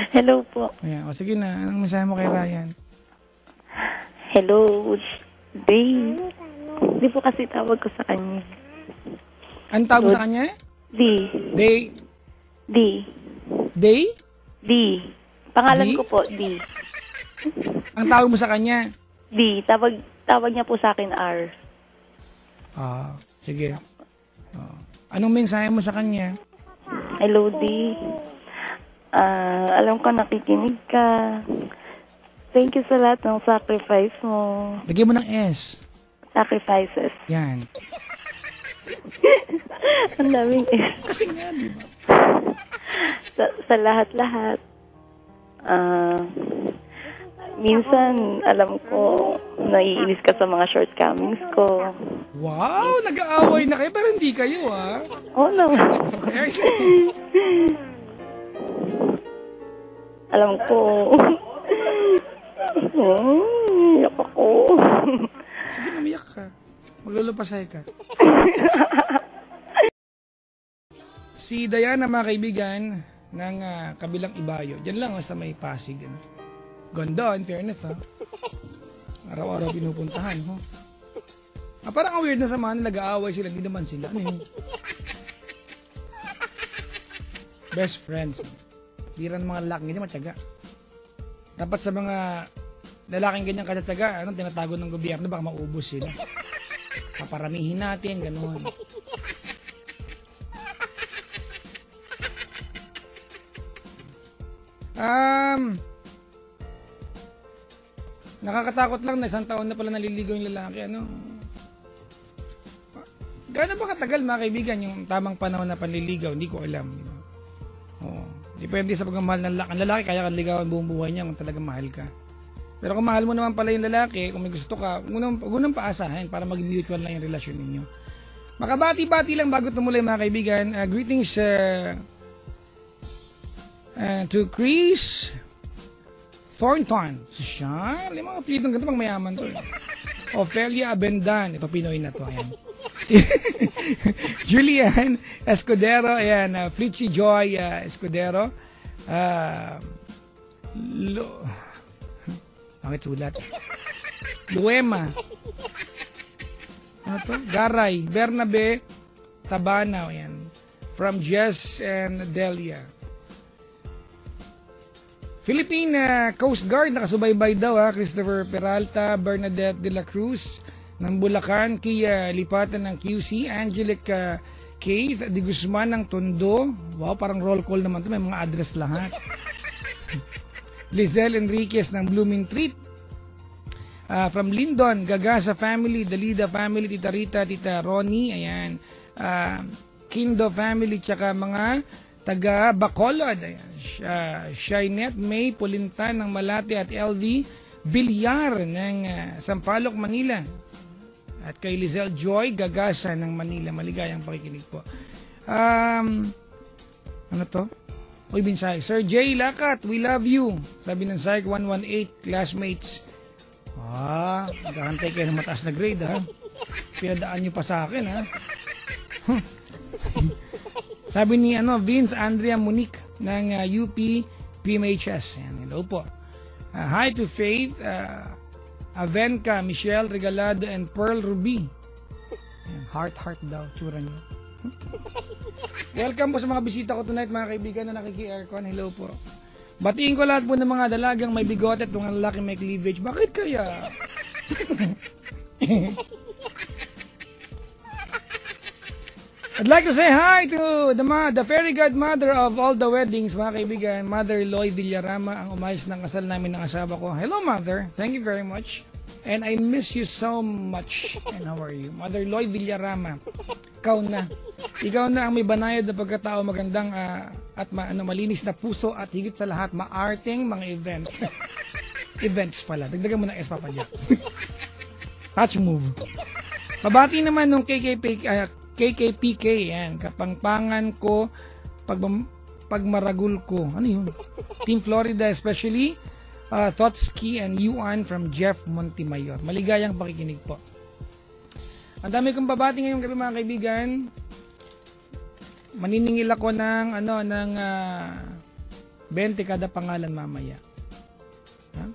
Hello po. Ayan, sige na. Anong mensahe mo kay Ryan? Hello, Day. Di po kasi tawag ko sa kanya. Anong tawag mo sa kanya? D. Day? D. Day? D. Pangalan D? ko po, D. Ang tawag mo sa kanya? D. Tawag niya po sa akin, R. Sige. Anong mensahe mo sa kanya? Hello, D. Alam ko nakikinig ka. Thank you sa lahat ng sacrifice mo. Lagyan mo ng S. Sacrifices. Yan. Ang daming S. Kasi nga, di ba? Sa lahat-lahat. Minsan, alam ko, naiinis ka sa mga shortcomings ko. Wow! Nag-aaway na kayo, pero hindi kayo, Oo naman. Alam ko. Iyak ako. Sige, mamiyak ka. Maglulupasay ka. Si Diana, mga kaibigan, ng kabilang Ibayo. Diyan lang, sa may Pasig. Ganda, in fairness, Araw-araw pinupuntahan, parang ang weird na samahan, nag-aaway sila, hindi naman sila. Ano yun? Best friends. Bira ng mga lalaking ganyan, matyaga. Dapat sa mga lalaking ganyan katyaga, tinatago ng gobyerno, baka maubos sila. Paparamihin natin, gano'n. Nakakatakot lang na isang taon na pala naliligaw yung lalaki, Gaano ba katagal, mga kaibigan, yung tamang panahon na panliligaw? Hindi ko alam. Depende sa pagmamahal ng lalaki. Ang lalaki kaya kang ligawan buong buhay niya kung talagang mahal ka. Pero kung mahal mo naman pala yung lalaki, kung may gusto ka, huwag mo nang paasahin para maging mutual lang yung relasyon ninyo. Makabati-bati lang bago tumuloy, mga kaibigan. Greetings to Chris Thornton. Siya, mga apelidong ganito, pang mayaman to. Ophelia Abendan. Ito, Pinoy na to. Ayan. Julian Escudero. Ayan. Fritchie Joy Escudero. Bakit sulat? Luema. Ano to? Garay. Bernabe Tabana. Ayan. From Jess and Delia. Philippine Coast Guard, nakasubaybay daw Christopher Peralta, Bernadette de la Cruz ng Bulacan, Kia Lipatan ng QC, Angelica Keith de Guzman ng Tondo. Wow, parang roll call naman to, may mga address lahat. Lizelle Enriquez ng Blooming Treat. From Lindon, Gagasa family, Dalida family, Tita Rita, Tita Ronnie, ayan. Kindo family, tsaka mga taga Bacolod, ayan. Shynette May Pulintan ng Malate at LV Bilyar ng Sampaloc, Manila. At kay Lizelle Joy Gagasa ng Manila. Maligayang pakikinig po. Ano to? Uy, Binsay. Sir J. Lakat, we love you. Sabi ng Psych 118 classmates. Nagkakantay kayo ng mataas na grade, Pinadaan nyo pa sa akin, Sabi ni Vince Andrea Monique ng UP PMHS. Ayan, hello po. Hi to Faith, Avenca, Michelle Regalado, and Pearl Ruby. Ayan, heart daw, tsura nyo. Welcome po sa mga bisita ko tonight, mga kaibigan na nakiki-aircon. Hello po. Batiin ko lahat po ng mga dalagang may bigote at mga lalaki may cleavage. Bakit kaya? I'd like to say hi to the fairy godmother of all the weddings, mga kaibigan, Mother Loy Villarama, ang umayos ng kasal namin ng asawa ko. Hello, Mother. Thank you very much. And I miss you so much. And how are you? Mother Loy Villarama. Ikaw na ang may banayad na pagkatao, magandang at malinis na puso at higit sa lahat, maarting mga event. Events pala. Dagdagan mo ng S, Papa Jack. Touch move. Mabati naman nung KKPK, yan. Kapangpangan ko, pagmaragul ko. Ano yun? Team Florida especially, Thotsky and Yuan from Jeff Montemayor. Maligayang pakikinig po. Ang dami kong babati ngayong gabi, mga kaibigan. Maniningil ako ng 20 kada pangalan mamaya. Ha?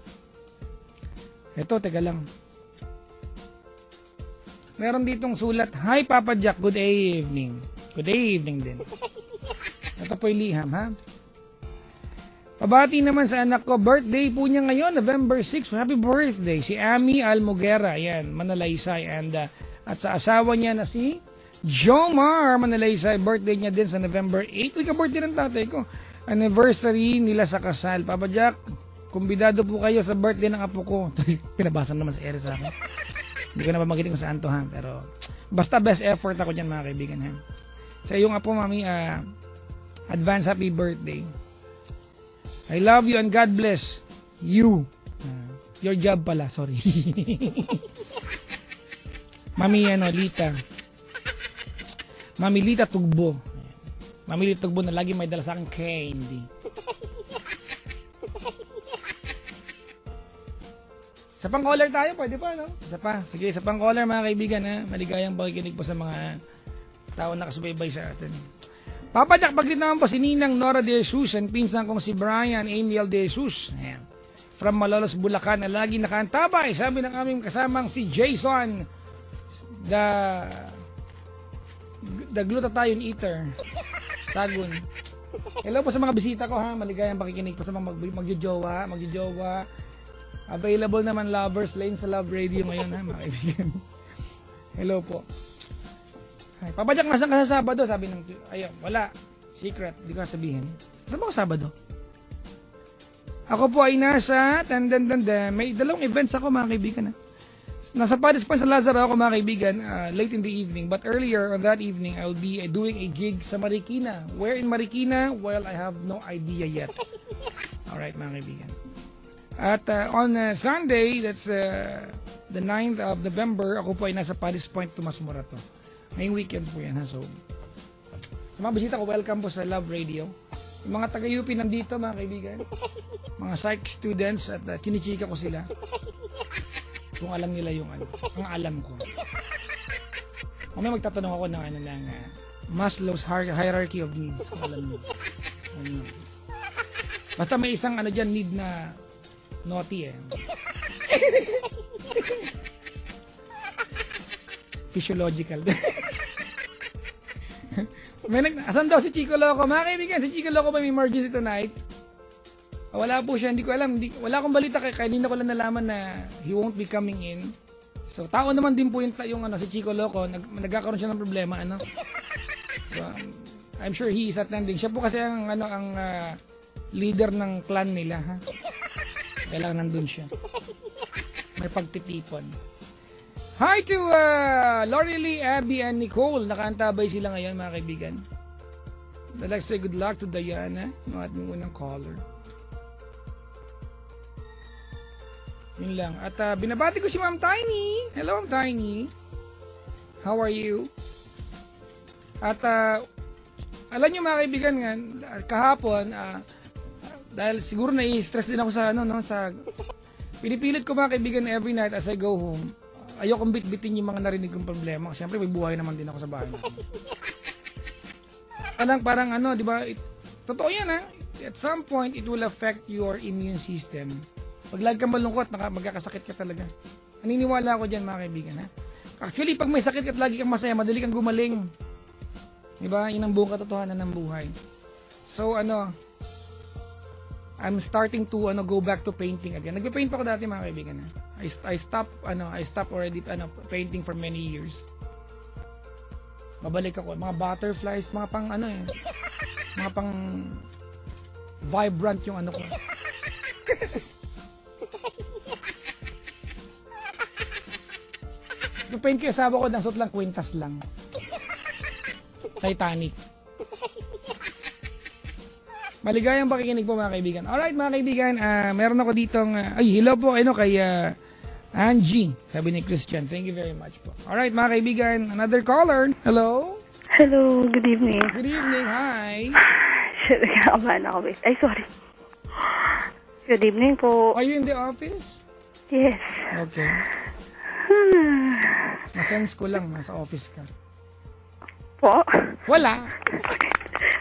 Ito, teka lang. Meron ditong sulat, Hi Papa Jack, good evening. Good evening din. Ito po'y liham, ha? Pabati naman sa anak ko, birthday po niya ngayon, November 6. Happy birthday. Si Ami Almogera, yan, Manalaysay. At sa asawa niya na si Jomar Manalaysay, birthday niya din sa November 8. Uy, ka-birthday ng tatay ko. Anniversary nila sa kasal. Papa Jack, kumbidado po kayo sa birthday ng apo ko. Pinabasa naman sa ere sa akin. Hindi ko na ba magitin kung saan to, ha? Pero, basta best effort ako dyan, mga kaibigan, ha? Sa iyong apo, mami, advance happy birthday. I love you and God bless you. Your job pala, sorry. Mami, Lita. Mami Lita Tugbo. Mami Lita Tugbo na lagi may dala sa akin candy. Sa pang-caller tayo, pwede pa, no? Isa pa. Sige, sa pang-caller, mga kaibigan, ha? Maligayang pakikinig po sa mga tao na nakasubaybay sa atin. Papa Jack, paglit naman po si Ninang Nora de Jesus and pinsan kong si Brian Amiel de Jesus. Ayan. From Malolos, Bulacan, na lagi nakaantabay. Sabi ng aming kasamang si Jason, the glutathione eater. Sagun. Hello po sa mga bisita ko, ha? Maligayang pakikinig po sa mga magjojowa. Available naman Lovers Lane sa Love Radio ngayon, ha, mga kaibigan. Hello po. Ay, Papa Jack, nasan ka sa Sabado? Sabi ng, ayun, wala. Secret, di ko sabihin. Saan ba ako Sabado? Ako po ay nasa, may dalawang events ako, mga kaibigan, ha. Nasa Padres Point sa Lazaro ako, mga kaibigan, late in the evening. But earlier on that evening, I will be doing a gig sa Marikina. Where in Marikina? Well, I have no idea yet. Alright, mga kaibigan. At on Sunday, that's the 9th of November, ako po ay nasa Padres Point, Tomas Morato. Ngayong weekend po yan, ha. So, sa mga bisita ko, welcome po sa Love Radio. Yung mga taga-UP nandito, mga kaibigan. Mga psych students, at chinichika ko sila. Kung alam nila yung ang alam ko. May magtatanong ako ng Maslow's hierarchy of needs. Kung alam nyo. Basta may isang dyan, need na naughty, Physiological. Asan daw si Chico Loco? Mga kaibigan, si Chico Loco may emergency tonight. Wala po siya, hindi ko alam. Wala akong balita kaya hindi na ko lang nalaman na he won't be coming in. So, tao naman din po yung si Chico Loco. Nagkakaroon siya ng problema, So, I'm sure he is attending. Siya po kasi ang leader ng clan nila, ha? Kailangan nandun siya. May pagtitipon. Hi to Lorelei, Abby, and Nicole. Nakaantabay sila ngayon, mga kaibigan. I'd like to say good luck to Diana, yung ating unang caller. Yun lang. At binabati ko si Ma'am Tiny. Hello, Ma'am Tiny. How are you? At alam nyo, mga kaibigan, kahapon, dahil siguro na-stress din ako sa pinipilit ko, mga kaibigan, every night as I go home. Ayokong bitbitin yung mga narinig kong problema. Siyempre, may buhay naman din ako sa bahay namin. Parang di ba? Totoo yan, ha? At some point, it will affect your immune system. Pag lagi kang malungkot, magkakasakit ka talaga. Naniniwala ako dyan, mga kaibigan, ha? Actually, pag may sakit ka at lagi kang masaya, madali kang gumaling. Diba? Yun ang buong katotohanan ng buhay. So, I'm starting to go back to painting again. Nagpe-paint pa ako dati, mga kaibigan. I stopped already painting for many years. Babalik ako. Mga butterflies, mga pang ano eh. Mga pang vibrant yung ano ko. Papaint ko yung asawa ko, nasot lang, kwintas lang. Titanic. Maligayang pakikinig po mga kaibigan. Alright mga kaibigan, meron ako ditong, hello po kay Angie, sabi ni Christian. Thank you very much po. Alright mga kaibigan, another caller. Hello? Hello, good evening. Good evening, hi. Shit, nakabahan ako. Wait. Ay, sorry. Good evening po. Are you in the office? Yes. Okay. Nasense ko lang, nasa office ka. Po? Wala.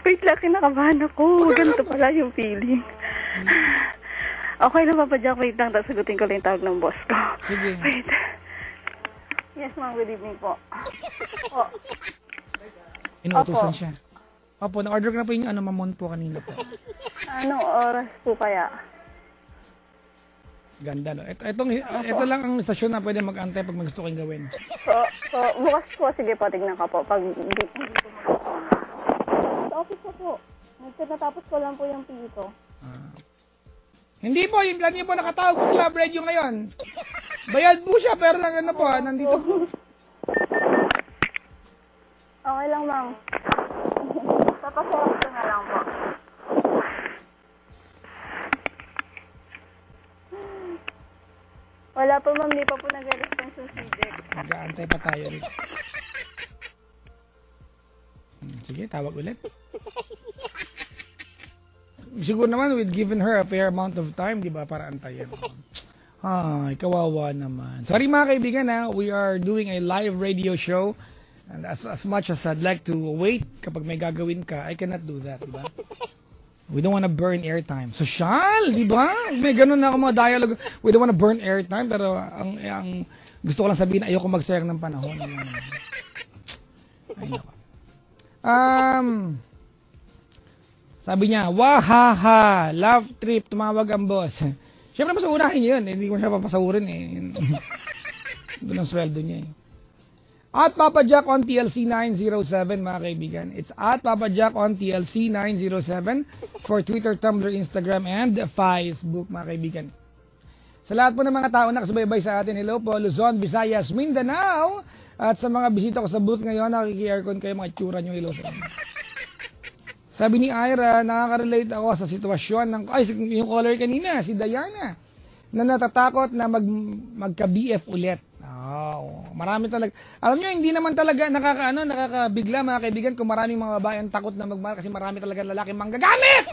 Wait lang, kinakabahan ako. Ganito pala yung feeling. Okay na ba, Jack? Wait lang, tapos sagutin ko lang yung tawag ng boss ko. Sige. Wait. Yes, ma'am. Good evening po. Po. Inuutosan Opo. siya. Opo, na-order ko na po yung mamon po kanina po. Anong oras po kaya? Ganda, no? Ito lang ang stasyon na pwede mag-antay pag may gusto kong gawin. So, bukas po. Sige po, tignan ka po. Pag hindi sa office ko po. Natapos ko lang po yung pito. Hindi po, yung plan niyo po nakatawag po sa Love Radio ngayon. Bayad po siya, pero lang ano po, nandito po. Okay lang, ma'am. Papasarap ko na lang po. Wala po, ma'am. Di pa po nag-response yung subject. Mag-aantay pa tayo rin. Sige, tawag ulit. Siguro naman, we've given her a fair amount of time, di ba, para antayin. Ay, kawawa naman. Sorry mga kaibigan, we are doing a live radio show. And as much as I'd like to wait kapag may gagawin ka, I cannot do that, di ba? We don't wanna burn airtime. Social, di ba? May ganun na ako mga dialogue. We don't wanna burn airtime, pero ang gusto ko lang sabihin, ayoko magsayang ng panahon. Ay, nako. Sabi niya, wahaha, love trip, tumawag ang boss. Siyempre, pasaunahin niya yun. Hindi ko siya papasaurin eh. Doon ang sweldo niya eh. At Papa Jack on TLC 907, mga kaibigan. It's at Papa Jack on TLC 907 for Twitter, Tumblr, Instagram, and Facebook, mga kaibigan. Sa lahat po ng mga tao na nakasubaybay sa atin, hello po, Luzon, Visayas, Mindanao. At sa mga bisita ko sa booth ngayon, nakiki-aircon kayo, mga tsura nyo, hello po. Sabi ni Ira, nakaka-relate ako sa sitwasyon ng, yung caller kanina, si Diana, na natatakot na magka-BF ulit. Marami talaga. Alam nyo, hindi naman talaga nakakabigla mga kaibigan kung maraming mga babae ang takot na magmahal kasi marami talaga lalaki manggagamit!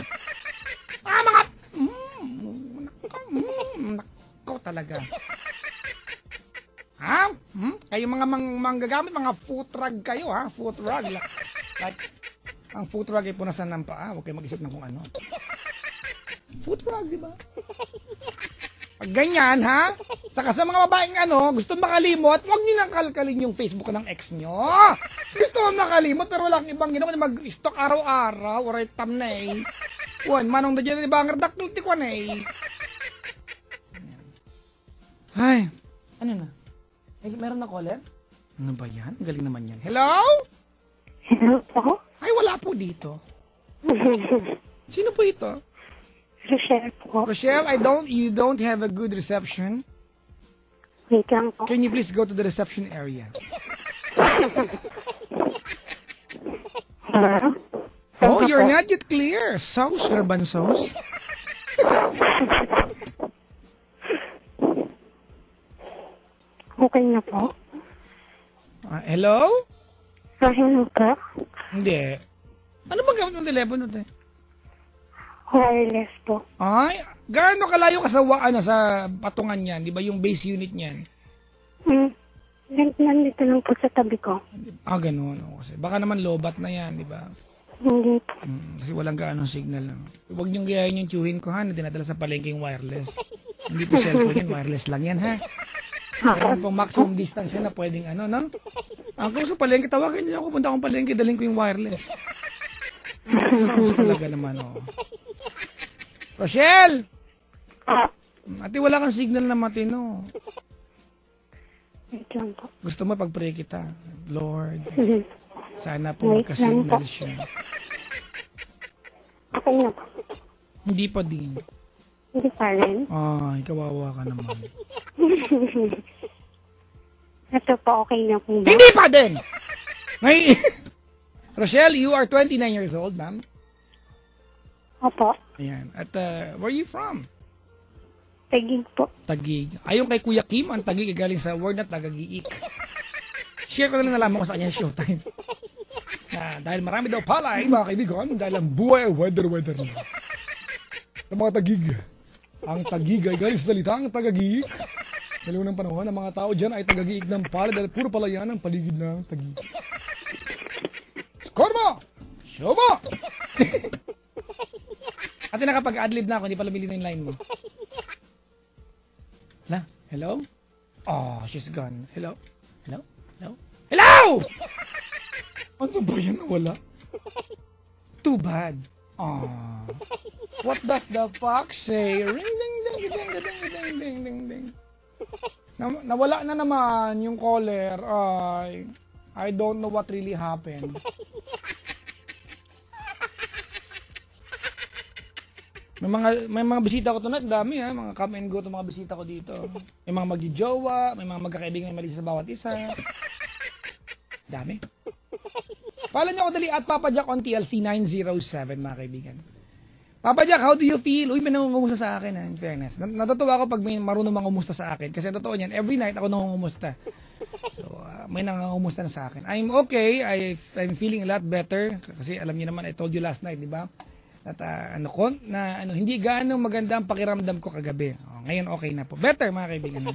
Nako talaga. Kayo mga manggagamit, mga foot rug kayo, foot rug. Like, ang foot rug ay punasan ng paa. Huwag kayo mag-isip ng kung ano. Foot rug, di ba? Pag ganyan, saka sa mga babaeng gusto makalimot, huwag nyo nang kalkalin yung Facebook ng ex nyo. Gusto mo makalimot, pero walang ibang ginawa na mag-stalk araw-araw, or thumbnail. Manong na dyan, diba, ang radakil tikwan eh. Ay, ano na? Meron na caller? Ano ba yan? Galing naman yan. Hello? Hello po? Ay, wala po dito. Sino po ito? Rochelle po. Rochelle, you don't have a good reception. Wait lang po. Can you please go to the reception area? Hello? Oh, you're not yet clear. Sauce, urban sauce. Okay na po. Hello? Hello po? Hindi. Ano ba gamit ng telepono, te? Wireless po. Ay, gaano kalayo ka sa sa patungan niyan? Di ba yung base unit niyan? Nandito lang po sa tabi ko. Ganun. Kasi baka naman lobat na yan, di ba? Hindi po. Kasi walang gaano signal. Huwag niyong gayahin yung tiyuhin ko, na dinadala sa palengke yung wireless. Hindi po cellphone yan, wireless lang yan, Meron pong maximum distance yan na pwedeng no? Kung sa palengke, tawagan niyo ako, punta akong palengke, dalhin ko yung wireless. Sounds talaga naman, Rochelle! Ate, wala kang signal na matino. Wait lang po. Gusto mo pag-pray kita? Lord, Sana po Wait lang magka-signal po. siya. Okay na po. Hindi pa din. Hindi pa rin. Ay, kawawa ka naman. Ito po, okay na po ba? Hindi pa din! Ngay Rochelle, you are 29 years old, ma'am. Opo. Ayan. At where are you from? Tagig po. Tagig. Ayon kay Kuya Kim, ang Tagig ay galing sa word na tagagiik. Share ko na lang nalaman ko sa kanya showtime. Dahil marami daw palay, mga kaibigan, dahil ang buhay ay weather na. Sa mga Tagig. Ang Tagig ay galing sa salitang tagagiik. Dalawa ng panahon, ang mga tao dyan ay tagagiik ng palay dahil puro palayan ang paligid ng Tagig. Score mo! Show mo! Ate, nakapag-adlib na ako, hindi pala bili na yung line mo. Hello? Oh, she's gone. Hello? Hello? Hello? Hello! Ano ba yan? Wala. Too bad. Oh. What does the fox say? Ring, ding, ding, ding, ding, ding, ding, ding, ding, ding. Nawala na naman yung caller. I don't know what really happened. May mga bisita ko tonight, dami ha, mga come and go to mga bisita ko dito. May mga magjijowa, may mga magkakaibigan may mali sa bawat isa. Dami. Follow nyo ako dali at Papa Jack on TLC 907 mga kaibigan. Papa Jack, how do you feel? Uy, may nangungumusta sa akin in fairness. Natutuwa ako pag may marunong mangumusta sa akin kasi totoo niyan, every night ako nangungumusta. So, may nangungumusta na sa akin. I'm okay, I'm feeling a lot better kasi alam niyo naman, I told you last night, di ba? At hindi gaano maganda ang pakiramdam ko kagabi. Ngayon okay na po. Better mga kaibigan.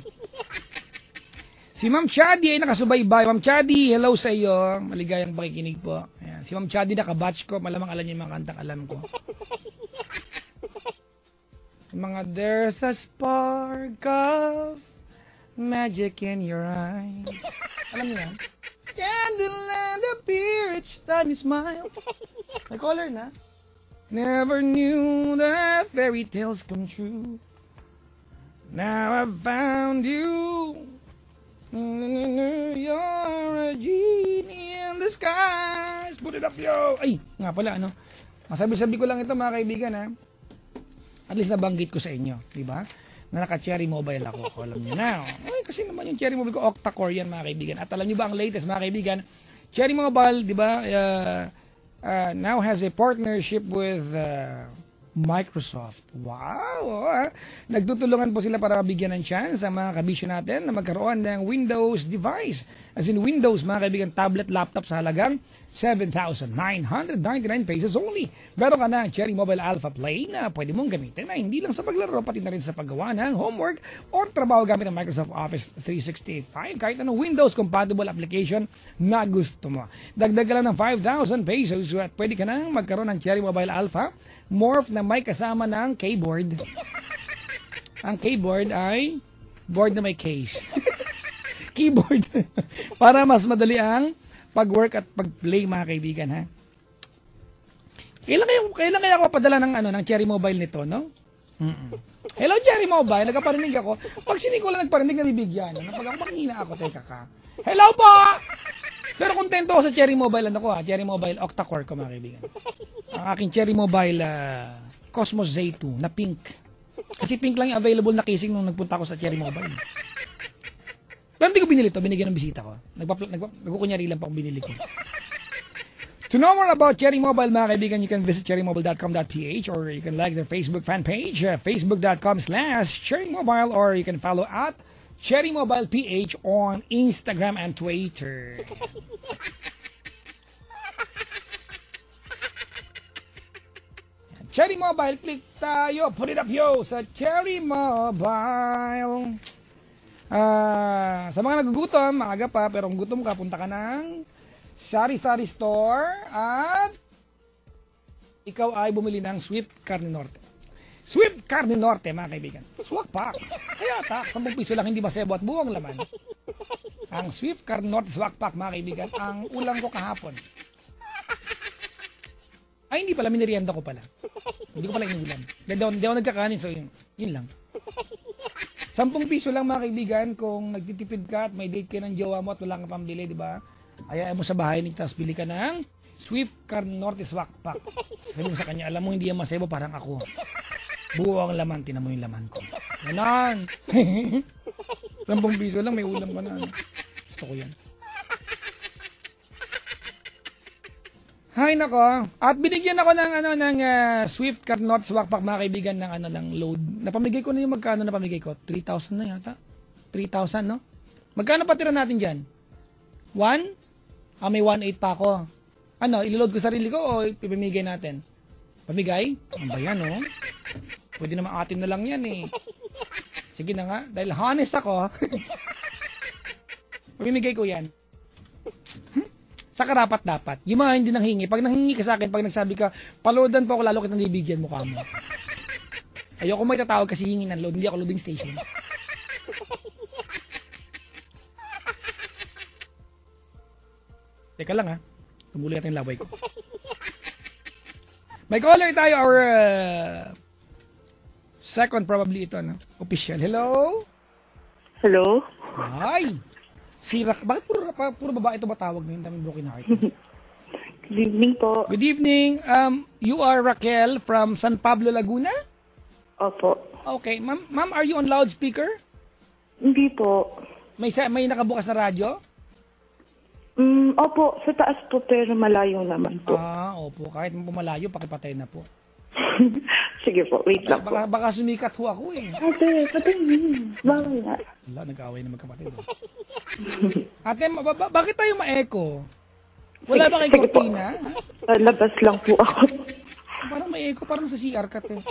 Si Ma'am Chadi ay nakasubaybay. Ma'am Chadi, hello sa iyo. Maligayang pakikinig po. Ayan. Si Ma'am Chadi nakabatch ko. Malamang alam niyo yung mga kantang alam ko. Mga there's a spark of magic in your eyes. Alam niyo yan? Candleland appear each time you smile. May caller na. Never knew that fairy tales come true. Now I've found you. You're a genie in the skies. Put it up, yo. Ay, nga pala, ano. Masabi-sabi ko lang ito, mga kaibigan, ha. At least nabanggit ko sa inyo, di ba? Na naka-Cherry Mobile ako. Alam niyo na. Ay, kasi naman yung Cherry Mobile ko, octa-core yan, mga kaibigan. At alam niyo ba ang latest, mga kaibigan? Cherry Mobile, di ba, now has a partnership with Microsoft. Wow! Nagtutulungan po sila para mabigyan ng chance ang mga kabisyo natin na magkaroon ng Windows device. As in Windows, mga kaibigan, tablet, laptop sa halagang 7,999 pesos only. Meron ka na Cherry Mobile Alpha Play na pwede mong gamitin na hindi lang sa paglaro, pati na rin sa paggawa ng homework o trabaho gamit ng Microsoft Office 365. Kahit anong Windows-compatible application na gusto mo. Dagdag ka lang ng 5,000 pesos at pwede ka nang magkaroon ng Cherry Mobile Alpha Morph na may kasama ng keyboard. Ang keyboard ay board na may case. Keyboard. Para mas madali ang pag-work at pag-play, mga kaibigan, ha? Kailan kaya ako padala ng Cherry Mobile nito, no? Hello, Cherry Mobile. Nagpaparinig ako. Pag ko lang nagparinig, nabibigyan. Pag ako manghina ako, teka ka. Hello po! Pero kontento ako sa Cherry Mobile, Cherry Mobile octa-core ko, mga kaibigan. Ang aking Cherry Mobile Cosmos Z2 na pink. Kasi pink lang yung available na casing nung nagpunta ako sa Cherry Mobile. Pero hindi ko binili ito, binigyan ng bisita ko. Nagkukunyari lang pa kung binili ko. To know more about Cherry Mobile, mga kaibigan, you can visit cherrymobile.com.ph or you can like their Facebook fan page, facebook.com/cherrymobile, or you can follow at Cherry Mobile PH on Instagram and Twitter. Cherry Mobile, click tayo. Put it up, yo, sa Cherry Mobile. Sa mga nagugutom, maaga pa, pero kung gutom ka, punta ka ng Sari-Sari Store at ikaw ay bumili ng Swift Carne Norte. Swift Carne Norte, mga kaibigan. Swak Pack. Kaya tak, 10 piso lang, hindi masebo at buwang laman. Ang Swift Carne Norte Swak Pack, mga kaibigan, ang ulam ko kahapon. Ay, hindi pala, minirienda ko pala. Hindi ko pala inuulam. Hindi ako nagkakanin, so yun lang. 10 piso lang, mga kaibigan, kung nagtitipid ka at may date ka ng jowa mo at wala kang pambili, di ba? Ayaw mo sa bahay ni tapos bili ka ng Swift Car Norte Swakpak. Sabi mo sa kanya, alam mo hindi yan masebo parang ako. Buo ang laman, tinan mo yung laman ko. Ganon. 10 piso lang, may ulam ka na. Gusto ko yan. Hay nako. At binigyan ako ng Swift Car Norte Swakpak mga kaibigan ng load. Napamigay ko na yung magkano napamigay ko? 3,000 na yata. 3,000 no? Magkano patira natin dyan? 1? May 1,800 pa ako. Iliload ko sarili ko o ipamigay natin? Pamigay? Ang ba yan, oh? Pwede naman atin na lang yan, eh. Sige na nga. Dahil honest ako, pamimigay ko yan. Sa karapat dapat. Yung mga hindi nanghingi. Pag nanghingi ka sa akin, pag nagsabi ka, paloadan po ako, lalo kitang ibigyan mukha mo. Ayoko may tatawag kasi hingi ng load. Hindi ako loading station. Teka lang ha. Tumuloy natin yung laway ko. May caller tayo or second probably ito, no? Official. Hello? Hello? Hi! Bakit puro babae ito ba tawag ngayon? Daming broken heart. Good evening po. Good evening. You are Raquel from San Pablo, Laguna? Opo. Okay. Ma'am, are you on loudspeaker? Hindi po. May nakabukas na radyo? Opo, sa taas po pero malayo naman po. Opo. Kahit malayo, pakipatay na po. Sige po, wait lang po. Baka sumikat ho ako eh. Ate, patay niyo. Bawal na. Wala, nag-away na magkapatid. Ate, bakit tayo ma-echo? Wala ba kayong kortina? Labas lang po ako. Parang may echo, parang sa CR ka te.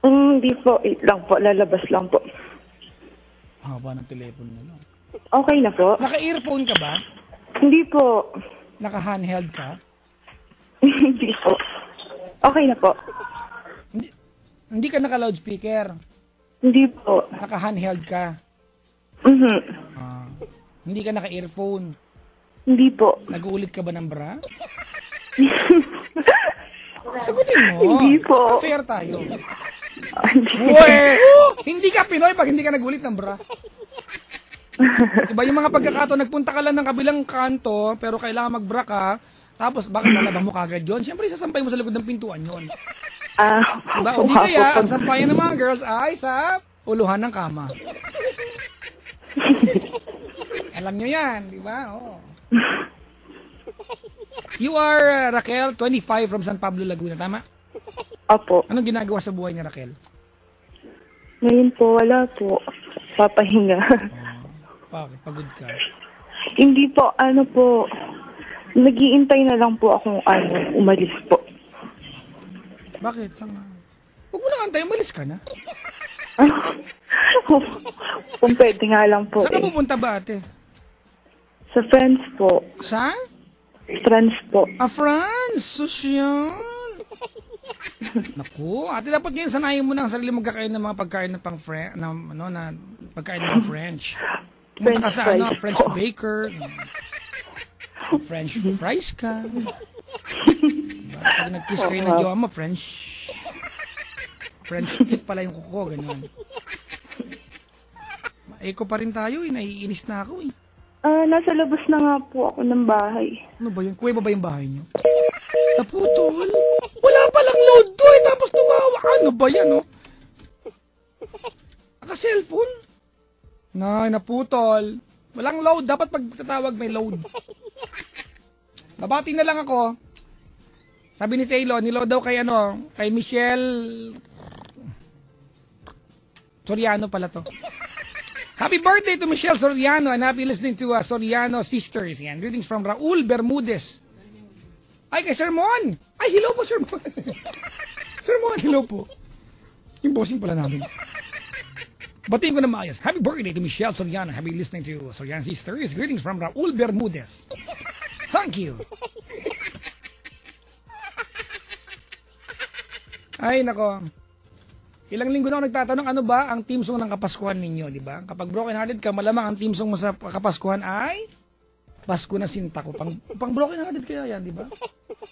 Hindi po, wait lang po. Lalabas lang po. Haba ng telepono na lang. Okay na po? Naka-earphone ka ba? Hindi po. Naka-handheld ka? Hindi po. Okay na po. Hindi ka naka-loudspeaker? Hindi po. Naka-handheld ka? Hindi ka naka-earphone? Hindi po. Nag-uulit ka ba ng bra? Sagutin mo. Hindi po. Fair tayo. Hindi ka Pinoy pag hindi ka nag-uulit ng bra. Diba yung mga pagkakataon, nagpunta ka lang ng kabilang kanto, pero kailangan mag-bra ka, tapos bakit lalabang mo kagad yun? Siyempre, sasampay mo sa likod ng pintuan yun. Diba? O di kaya, ang sampayan ng mga girls ay sa uluhan ng kama. Alam nyo yan, di ba? Oh. You are Raquel, 25 from San Pablo, Laguna, tama? Opo. Anong ginagawa sa buhay ni Raquel? Ngayon po, wala po. Papahinga. Bakit? Pagod ka? Hindi po, po. Nag-iintay na lang po akong umalis po. Bakit? Huwag mo na antay, umalis ka na. Kung pwede nga lang po. Saan ka pupunta ba, ate? Sa friends po. Sa? Friends po. France! Sosyal! Naku, ate, dapat ngayon sanayin mo na ang sarili magkakain ng mga pagkain na pang pagkain ng French. Pumunta ka sa French baker, French fries ka. Diba? Pag nag-kiss kayo ng jowa mo, French tip pala yung kuko, gano'n. Eko pa rin tayo, naiinis na ako eh. Nasa labas na nga po ako ng bahay. Ano ba yun? Kuweba ba yung bahay niyo? Naputol? Wala palang load to eh, tapos tumawa. Ano ba yan, oh? Naka-cellphone? Naputol. Walang load. Dapat pag tatawag may load. Babati na lang ako. Sabi ni Sailo, niload daw kay Michelle Soriano pala to. Happy birthday to Michelle Soriano and happy listening to Soriano Sisters. Yan. Greetings from Raul Bermudez. Ay, kay Sir Mon. Ay, hello po, Sir Mon. Sir Mon, hello po. Yung bossing pala namin. Batiin ko na maayos. Happy birthday to Michelle Soriano. Happy listening to Soriano Sisters. Greetings from Raul Bermudez. Thank you. Ay, nako. Ilang linggo na ako nagtatanong, ano ba ang team song ng Kapaskuhan ninyo, di ba? Kapag broken hearted ka, malamang ang team song mo sa Kapaskuhan ay Pasko na Sinta Ko. Pang broken hearted kaya yan, di ba?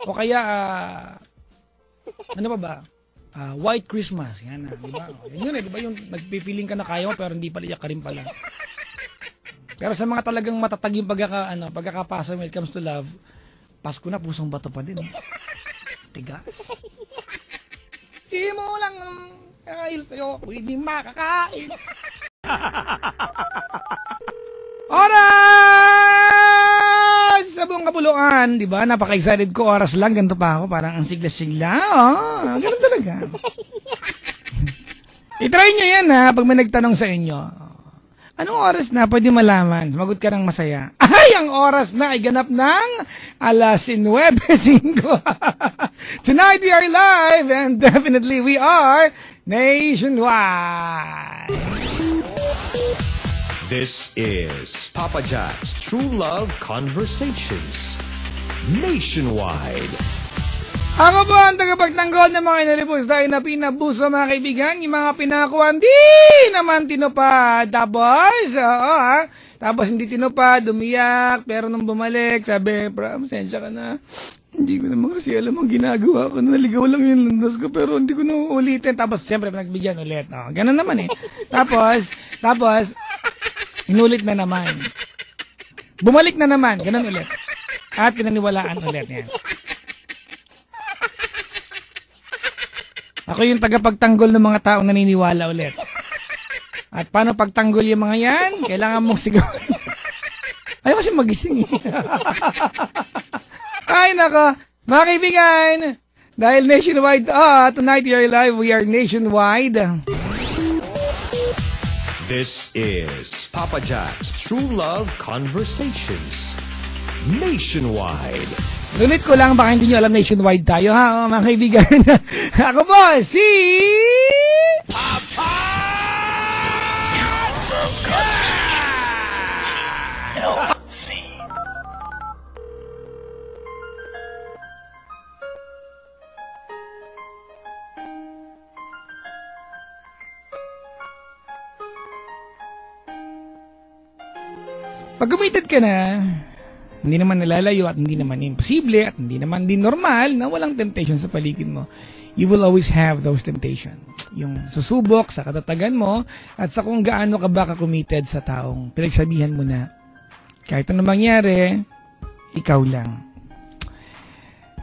O kaya, ano ba? White Christmas, yan na, di ba? Yan yun di ba? Yung nagpipiling ka na kaya mo pero hindi pala iyak ka rin pala. Pero sa mga talagang matatag yung pagkakapasa when it comes to love, Pasko na, pusong bato pa din. Tigas. Di mo lang kakail sa'yo, hindi makakain. Oras! Sa buong kapuluan, di ba? Napaka-excited ko, oras lang, ganito pa ako, parang ang sigla-sigla. Ganun talaga. I-try nyo yan ha, pag may nagtanong sa inyo. Anong oras na? Pwede malaman. Sumagot ka ng masaya. Ay, ang oras na ay ganap ng 9:05. Tonight we are live and definitely we are nationwide. This is Papa Jack's True Love Conversations. Nationwide. Ako po ang tagapagtanggol ng mga inalipos dahil na pinabuso mga kaibigan, yung mga pinakuan, di naman tinupad. Tapos hindi tinupad, umiyak, pero nung bumalik, sabi, pasensya ka na. Hindi ko naman kasi alam ang ginagawa ko. Naligaw lang yung landas ko, pero hindi ko na ulitin. Tapos siyempre nagbigyan ulit. Ganun naman eh. Tapos, inulit na naman. Bumalik na naman, ganun ulit. At pinaniwalaan ulit yan. Ako yung tagapagtanggol ng mga taong naniniwala ulit. At paano pagtanggol yung mga yan? Kailangan mong sigawin. Ayaw kasi magising eh. Ay nako, mga kaibigan, dahil nationwide, tonight we are live, we are nationwide. This is Papa Jack's True Love Conversations. Nationwide. Ulit ko lang, baka hindi nyo alam nationwide tayo ha, mga kaibigan. Ako po, si... Papa! LC. Pag committed ka na, hindi naman nalalayo at hindi naman imposible at hindi naman din normal na walang temptation sa paligid mo. You will always have those temptations. Yung susubok sa katatagan mo at sa kung gaano ka ba ka-committed sa taong pinagsabihan mo na kahit ano mangyari, ikaw lang.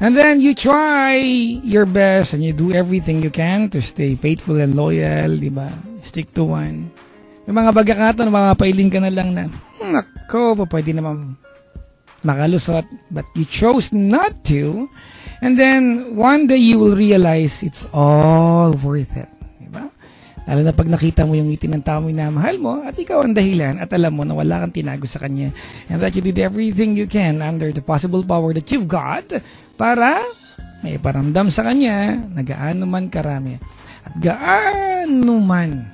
And then you try your best and you do everything you can to stay faithful and loyal, di ba? Stick to one. Yung mga bagakatan, makapailing ka na lang na, nako, pwede naman makalusot, but you chose not to, and then one day you will realize it's all worth it, diba? Lalo na pag nakita mo yung ngiti ng tao na mahal mo at ikaw ang dahilan at alam mo na wala kang tinago sa kanya and that you did everything you can under the possible power that you've got para may paramdam sa kanya na gaano man karami at gaano man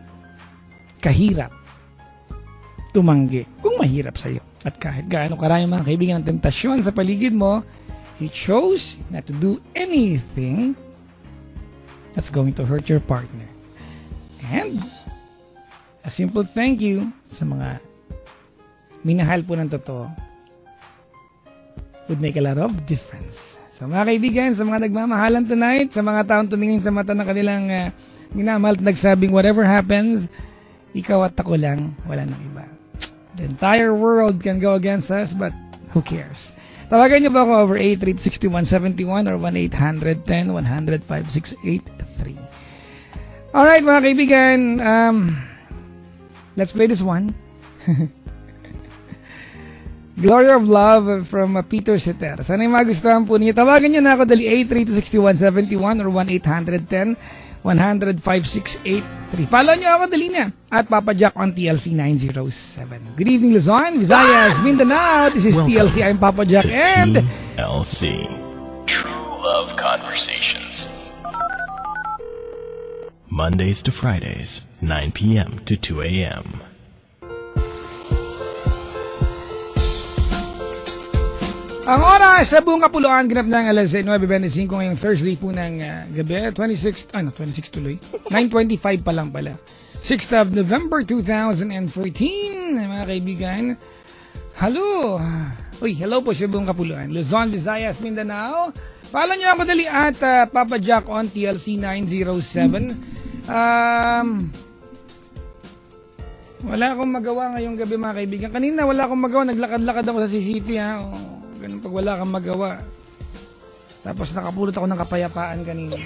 kahirap tumanggi kung mahirap sa'yo. At kahit gaano karami mga kaibigan ng tentasyon sa paligid mo, you chose not to do anything that's going to hurt your partner. And a simple thank you sa mga minahal po ng totoo would make a lot of difference. So mga kaibigan, sa mga nagmamahalan tonight, sa mga taong tumingin sa mata ng kanilang minamahal at nagsabing whatever happens, ikaw at ako lang, wala nang iba. The entire world can go against us, but who cares? Tawagan niyo ba ako over 838-6171 or 1-800-10-100-5683. Alright, mga kaibigan, let's play this one. Glory of Love from Peter Cetera. Sana yung magustuhan po ninyo. Tawagan niyo na ako dali 838-6171 or 1-800-10-100-5683. Follow niyo ako dali na at Papa Jack on TLC 907. Good evening, Luzon, Visayas, Mindanao. This is TLC. I'm Papa Jack and TLC True Love Conversations. Mondays to Fridays, 9 p.m. to 2 a.m. Ang oras sa buong kapuluan, ganap ng alas 9:25 ngayong Thursday po ng gabi, 26 tuloy, 9:25 pa lang pala. 6th of November 2014, mga kaibigan. Hello! Hello po sa buong kapuluan. Luzon, Visayas, Mindanao. Follow niyo ako dali at Papa Jack on TLC 907. Wala akong magawa ngayong gabi, mga kaibigan. Kanina, wala akong magawa. Naglakad-lakad ako sa CCP, ha? O, ganun pag wala kang magawa. Tapos nakapulot ako ng kapayapaan kanina.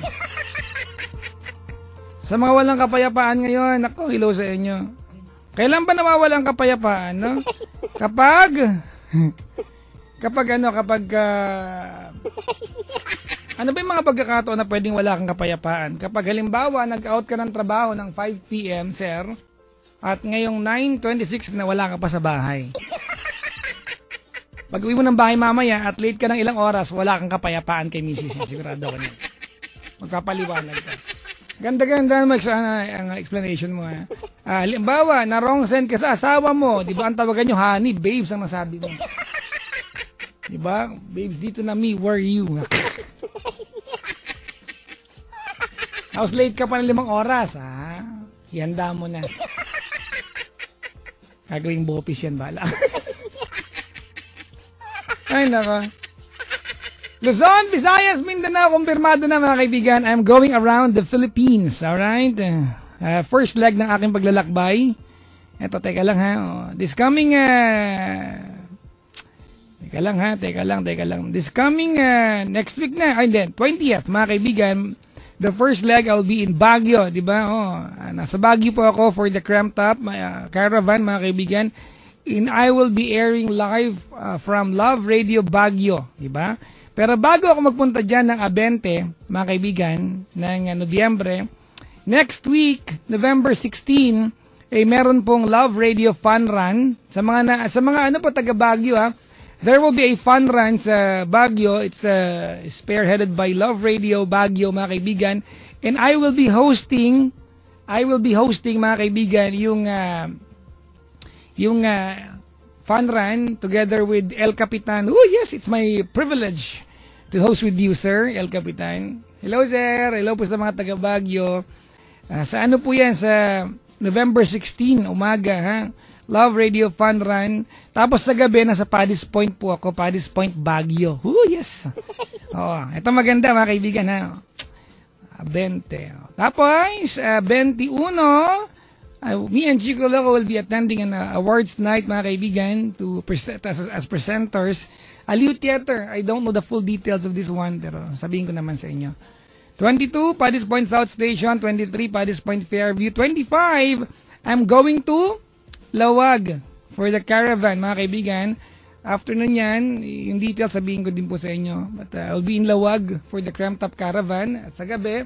Sa mga walang kapayapaan ngayon, ako, hello sa inyo. Kailan ba nawawalan kapayapaan, no? Ano ba yung mga pagkakataon na pwedeng wala kang kapayapaan? Kapag halimbawa, nag-out ka ng trabaho ng 5 p.m., sir, at ngayong 9:26 na wala ka pa sa bahay. Pag uwi mo ng bahay mamaya at late ka ng ilang oras, wala kang kapayapaan kay Mrs. Sigurado ka na. Magpapaliwanag ka. Ganda-ganda ang explanation mo. Halimbawa, na wrong send ka sa asawa mo. Di ba ang tawagan nyo, honey, babes ang nasabi mo. Di ba? Babes, dito na me, where you? Tapos late ka pa ng 5 oras. Ihanda mo na. Gagawing bopis yan, bala. Ay, nako. Luzon, Visayas, Mindanao, kumpirmado na mga kaibigan. I'm going around the Philippines, alright? First leg ng aking paglalakbay. Eto, teka lang ha. This coming, teka lang. This coming, next week na, 20th, mga kaibigan. The first leg, I'll be in Baguio, di ba? Nasa Baguio po ako for the Cram Top Caravan, mga kaibigan. And I will be airing live from Love Radio Baguio, di ba? Pero bago ako magpunta dyan ng Abente, mga kaibigan, ng Nobyembre, next week, November 16, meron pong Love Radio Fun Run. Sa mga taga Baguio, there will be a fun run sa Baguio. It's spearheaded by Love Radio Baguio, mga kaibigan. And I will be hosting, mga kaibigan, yung fun run together with El Capitan. Oh yes, it's my privilege to host with you, sir, El Capitan. Hello, sir. Hello po sa mga taga Baguio. Sa ano po yan? Sa November 16, umaga, ha? Love Radio Fun Run. Tapos sa gabi, nasa Paddy's Point po ako. Paddy's Point, Baguio. Oh, yes. Ito maganda, mga kaibigan, ha? 20. Tapos, 21, me and Chico Loco will be attending an awards night, mga kaibigan, to present as presenters. Aliw Theater. I don't know the full details of this one, pero sabihin ko naman sa inyo. 22, Paddy's Point South Station. 23, Paddy's Point Fairview. 25, I'm going to Lawag for the caravan, mga kaibigan. After nun yan, yung details sabihin ko din po sa inyo. But I'll be in Lawag for the Cram Top Caravan. At sa gabi,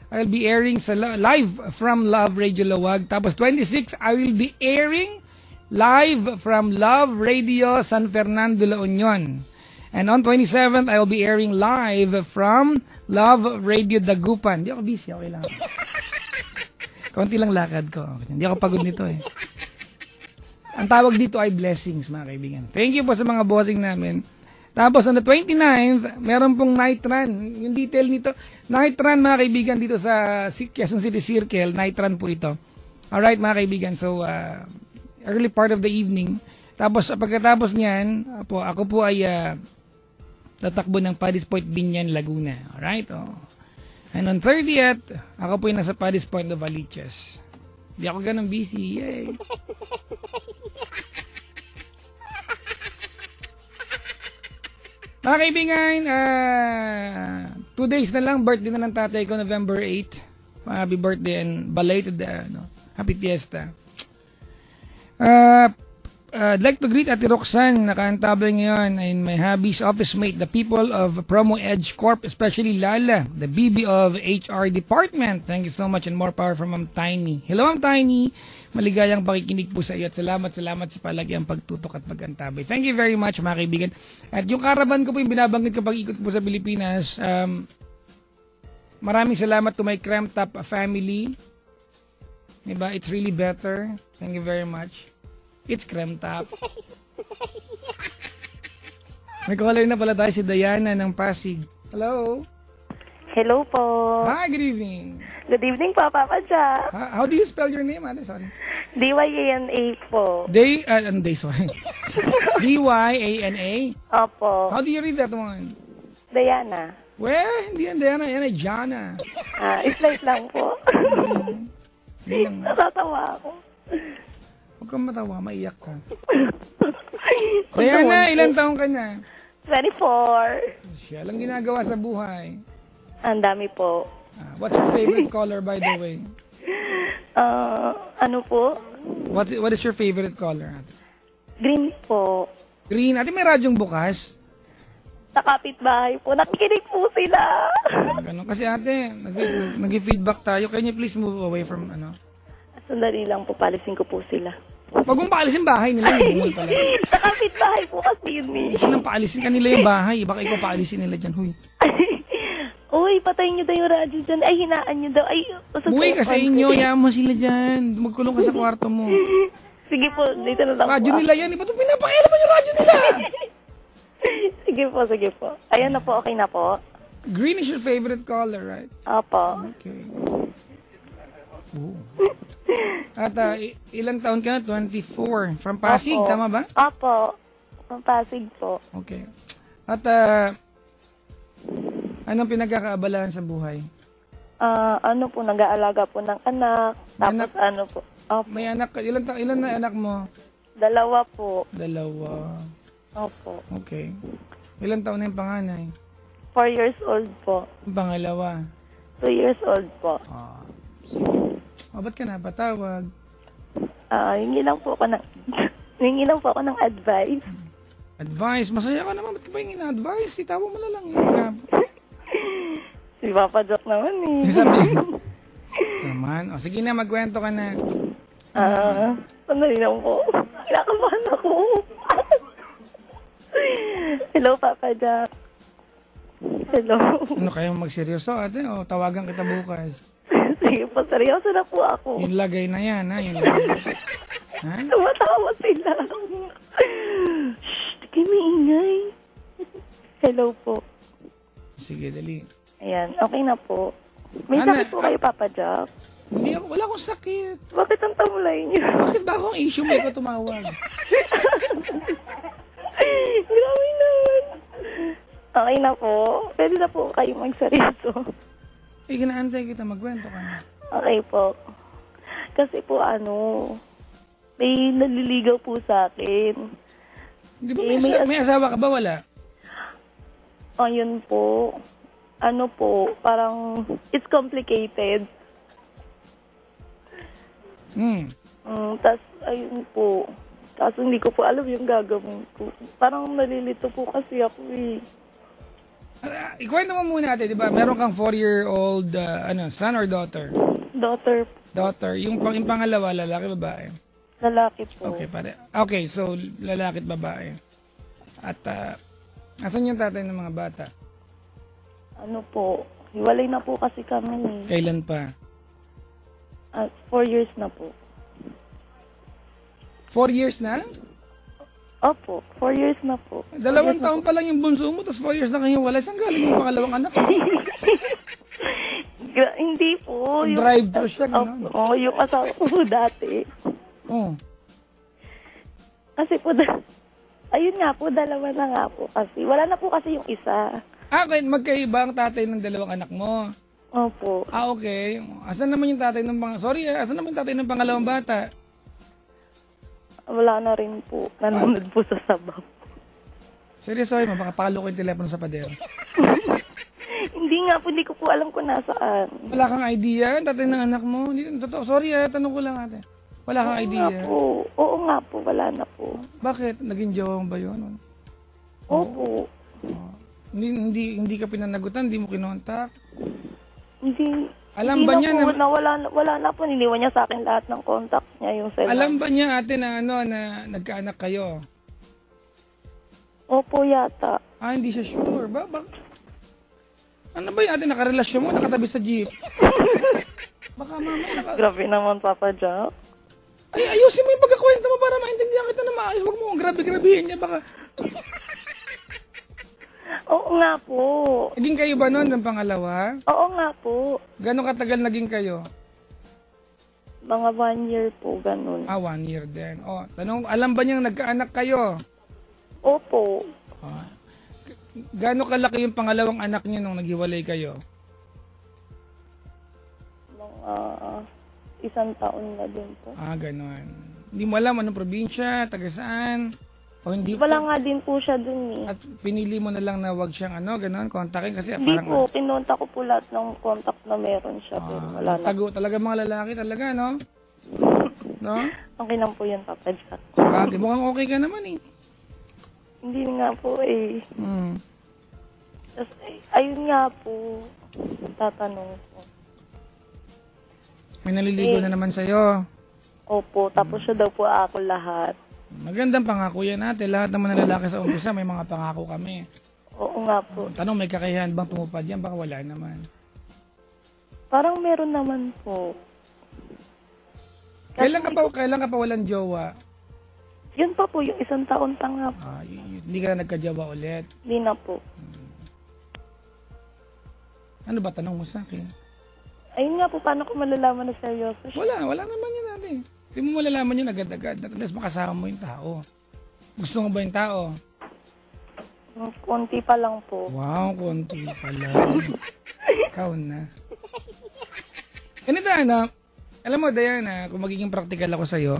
I'll be airing live from Love Radio Lawag. Tapos 26, I will be airing live from Love Radio San Fernando, La Union. And on 27th, I will be airing live from Love Radio Dagupan. Hindi ako busy, okay lang. Konti lang lakad ko. Hindi ako pagod nito eh. Ang tawag dito ay blessings, mga kaibigan. Thank you po sa mga bossing namin. Tapos on the 29th, meron pong night run. Yung detail nito, night run, mga kaibigan, dito sa Quezon City Circle. Night run po ito. Alright, mga kaibigan. So, early part of the evening. Tapos pagkatapos niyan, ako po ay tatakbo ng Paddy's Point, Binyan, Laguna. Alright? And on 30th, ako po ay nasa Paddy's Point, Novaliches. Hindi ako ganun busy. Yay! Mga kaibigan, 2 days na lang, birthday na ng tatay ko, November 8. Happy birthday and belated happy fiesta. I'd like to greet Ate Roxanne, nakaantabay ngayon, and my hubby's office mate, the people of Promo Edge Corp, especially Lala, the BB of HR Department. Thank you so much and more power from Ma'am Tiny. Hello, Ma'am Tiny. Maligayang pakikinig po sa iyo at salamat sa palagi ang pagtutok at pag-antabay. Thank you very much, mga kaibigan. At yung caravan ko po yung binabanggit kapag ikot po sa Pilipinas, maraming salamat to my Cram Top family. Diba? It's really better. Thank you very much. It's Cram Top. May caller na pala tayo, si Diana ng Pasig. Hello? Hello po. Hi, good evening. Good evening po, Papa Jack. How do you spell your name? Sorry. D-Y-A-N-A po. Sorry. D-Y-A-N-A? Opo. How do you read that one? Diana. Well, hindi yan Diana, yan ay Jana. Slight lang po. Natatawa ako. Huwag kang matawa, maiyak ka. Diana, ilang taong ka na? 24. Siya lang ginagawa sa buhay. Ang dami po. What's your favorite color, by the way? Ano po? What is your favorite color? Ate? Green po. Green. Ate, may radyong bukas? Sa kapitbahay po. Nakikinig po sila. Ganun. Kasi ate, nag-feedback tayo. Can you please move away from ano? Sandali lang po. Palisin ko po sila. Huwag mong paalisin bahay nila. Yung bungol pala. Sa kapitbahay po kasi yun eh. Gusto nang paalisin kanila yung bahay. Baka ikaw paalisin nila dyan. Huy. Uy, patayin nyo daw yung radyo dyan. Ay, hinaan nyo daw. Ay, Buhay ka sa inyo. Yaman mo sila dyan. Magkulong ka sa kwarto mo. Sige po, dito na lang Radyo po. nila yan. Ba't pinapakialaman yung radyo nila? Sige po. Ayan na po, okay na po. Green is your favorite color, right? Opo. Okay. Ooh. At ilang taon ka na? 24. From Pasig, Opo. tama ba? Opo. Ang Pasig po. Okay. At anong pinagkakaabalahan sa buhay? Ano po, nag-aalaga po ng anak. Tapos Anak? ano po. Opo. May anak ka. Ilan na anak mo? 2 po. 2. Opo. Okay. Ilang taon na yung panganay? 4 years old po. Yung pangalawa? 2 years old po. Sige. Ba't ka napatawag? Hingi lang po ako ng advice. Advice? Masaya ka naman. Ba't ka ba yung ina-advice? Itawa mo na lang. Yun. Si Papa Jock naman eh. Sabi. Naman. O, sige na, magkwento ka na. Sandali lang po. Kinakabahan ako. Hello, Papa Jack. Hello. Ano kayo magseryoso, ate? O, tawagan kita bukas. Sige po, seryoso na po ako. Yung lagay na yan, ha? Yung lagay. Ha? Tumatawa sila. Shh, di maingay. Hello po. Sige, dali. Ayan, okay na po. May Ana, sakit po kayo, Papa Jack. Hindi ako, wala akong sakit. Bakit ang tamulay niyo? Bakit ba akong issue mo ko tumawag? Grabe naman. Okay na po. Pwede na po kayo magseryoso. Kinaantay kita, magkwento ka na. Okay po. Kasi po may naliligaw po sa akin. Di ba may asawa ka ba? Wala? Ayun po. Parang it's complicated. Tas, ayun po. Kaso hindi ko po alam yung gagawin ko. Parang nalilito po kasi ako eh. Ikwento mo muna natin, di ba? Meron kang 4-year-old son or daughter? Daughter. Daughter. Yung pangalawa, lalaki, babae? Lalaki po. Okay, pare. Okay, so lalaki at babae. At asan yung tatay ng mga bata? Hiwalay na po kasi kami eh. Kailan pa? 4 years na po. 4 years na? Opo, 4 years na po. 2 taon pa lang yung bunso mo, tapos 4 years na kayo wala. Saan galing yung pangalawang anak? Hindi po. Drive-thru siya, gano'n? Oo, yung asawa ko po dati. Oh. Kasi po, ayun nga po, 2 na nga po kasi. Wala na po kasi yung isa. Okay, magkaiba ang tatay ng 2 anak mo. Opo. Okay. Asan naman yung tatay ng asan naman yung tatay ng pangalawang bata? Wala na rin po. Nanonood po sa sabaw. Seryoso, baka palo ko yung telepono sa pader. Hindi nga po, hindi ko po alam kung nasaan. Wala kang idea? Tatay ng anak mo? Totoo, sorry, tanong ko lang ate. Wala kang idea? Oo nga po, wala na po. Bakit? Naging jowa mo ba yun? Opo. Hindi ka pinanagutan? Hindi mo kinontak? Hindi. Alam ba niya na wala na po, niliwan niya sa akin lahat ng contact niya, yung cellphone. Alam ba niya ate na na nagkaanak kayo? Opo yata. Hindi siya sure. Ano ba yung ate, nakarelasyon mo, nakatabi sa jeep? Baka mamaya Grabe naman, Papa Jack. Ay, ayusin mo yung pagkakwento mo para maintindihan kita na maayos. Huwag mo kong grabe-grabihin niya, baka... Oo nga po. Naging kayo ba noon ng pangalawa? Oo nga po. Gano'ng katagal naging kayo? Mga 1 year po, ganun. 1 year din. Tanong, alam ba niyang nagkaanak kayo? Opo. Gano'ng kalaki yung pangalawang anak niyo nung naghiwalay kayo? Mga 1 taon na din po. Gano'n. Hindi mo alam anong probinsya, taga saan. O hindi Wala nga din po siya dun eh. At pinili mo na lang na wag siyang ganon, kontakin kasi Hindi parang po, kinonta ko po lahat ng contact na meron siya, pero wala na. tago talaga mga lalaki talaga, no? No? Okay lang po yun, Papa Jack. Sabagay, mukhang okay ka naman eh. Hindi nga po eh. Hmm. Tapos, ayun nga po, tatanong ko. May naliligo na naman sa'yo. Opo, tapos siya daw po ako lahat. Magandang pangako yan ate. Lahat naman ng lalaki sa umpisa may mga pangako kami. Oo nga po. Tanong, may kakayahan bang tumupad yan? Baka wala naman. Parang meron naman po. Kailan ka pa walang jowa? Yun pa po, yung 1 taon pa nga po. Hindi ka na nagka-jowa ulit. Hindi na po. Ano ba tanong mo sa akin? Ayun nga po, paano ko malalaman na seryoso siya? Wala naman yan ate. Hindi mo malalaman yun agad-agad. Unless makasama mo yung tao. Gusto mo ba yung tao? Konti pa lang po. Wow, konti pala. Ikaw na. Ganito alam mo Diana, kung magiging practical ako sa'yo,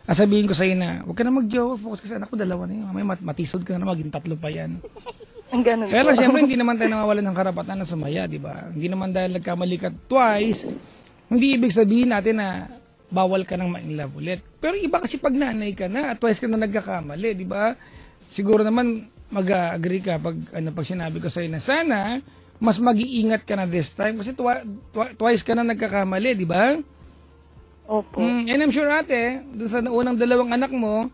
sabihin ko sa'yo na, huwag ka na mag-jowa, focus ka sa anak ko, 2 na yun. May matisod ka na, maging 3 pa yan. Ang ganun Kaya po. lang, syempre, hindi naman tayo nawawalan ng karapatan na sumaya, di ba? Hindi naman dahil nagkamali ka twice, hindi ibig sabihin natin na bawal ka nang ma-inlove ulit. Pero iba kasi pag nanay ka na at twice ka na nagkakamali, di ba? Siguro naman mag-agree ka pag sinabi ko sa'yo na sana mas mag-iingat ka na this time kasi twice ka na nagkakamali, di ba? Opo. And I'm sure ate, dun sa unang 2 anak mo,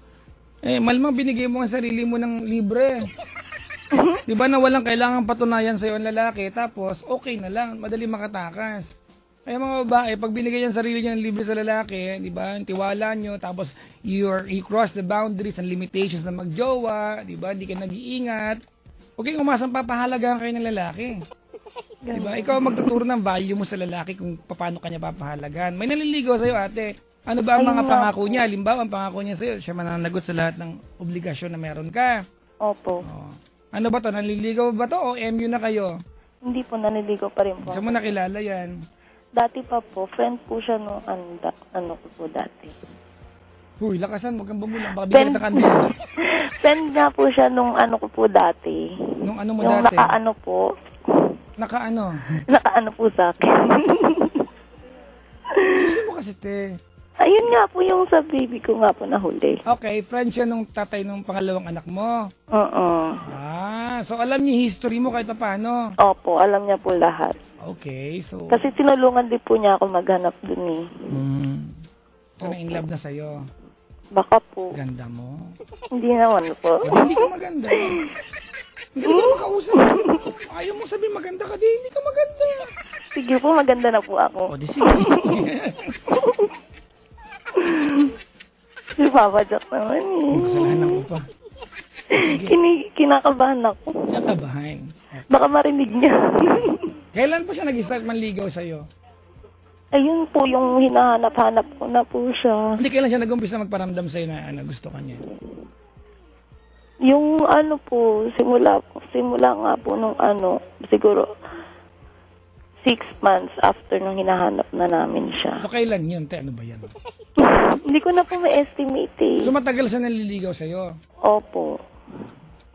malamang binigay mo ang sarili mo ng libre. Di ba na walang kailangang patunayan sa'yo ang lalaki, tapos okay na lang, madali makatakas. Kaya mga babae, pag binigay yung sarili niya ng libre sa lalaki, di ba, tiwala nyo, tapos you cross the boundaries and limitations na magjowa, di ba, hindi ka nag-iingat, huwag kayong umasang papahalagaan kayo ng lalaki. Di ba, ikaw magtuturo ng value mo sa lalaki kung paano kanya papahalagaan. May naliligaw sa'yo ate, ano ba ang mga pangako niya? Halimbawa, ang pangako niya sa'yo, siya mananagot sa lahat ng obligasyon na meron ka. Opo. Ano ba to? Naliligaw ba to o MU na kayo? Hindi po, naniligaw pa rin po. Saan mo nakilala yan? Dati pa po, friend po siya nung ano ko po dati. Uy, lakasan, huwag kang bumulang. Baka bigyan kita kandila. Friend nga po siya nung ano ko po dati. Nung ano mo yung dati? nakaano po. Nakaano? Nakaano po sa akin. Gusto mo kasi, te. Ayun nga po yung sa baby ko nga po nahuli. Okay, friend siya nung tatay nung pangalawang anak mo. Oo. So alam niya history mo kahit paano. Opo, alam niya po lahat. Okay, so... Kasi tinulungan din po niya ako maghanap dun eh. So na-in-love na sa'yo. Baka po. Ganda mo. Hindi naman po. Hindi ka maganda. Hindi ka makausap. Ayaw mo sabihin maganda ka, hindi ka maganda. Sige po, maganda na po ako. O, di sige. Si Papa Jack naman eh. Kasalanan ko pa. Sige. Kinakabahan ako. Nakabahan. Baka marinig niya. Kailan pa siya nag-start manligaw sa'yo? Ayun po yung hinahanap-hanap ko na po siya. Hindi, kailan siya nag-umpisa magparamdam sa'yo na gusto ka niya? Yung ano po, simula nga po nung siguro 6 months after nung hinahanap na namin siya. So kailan yun? Te, ano ba yan? Hindi ko na po ma-estimate eh. So matagal siya naliligaw sa'yo? Opo.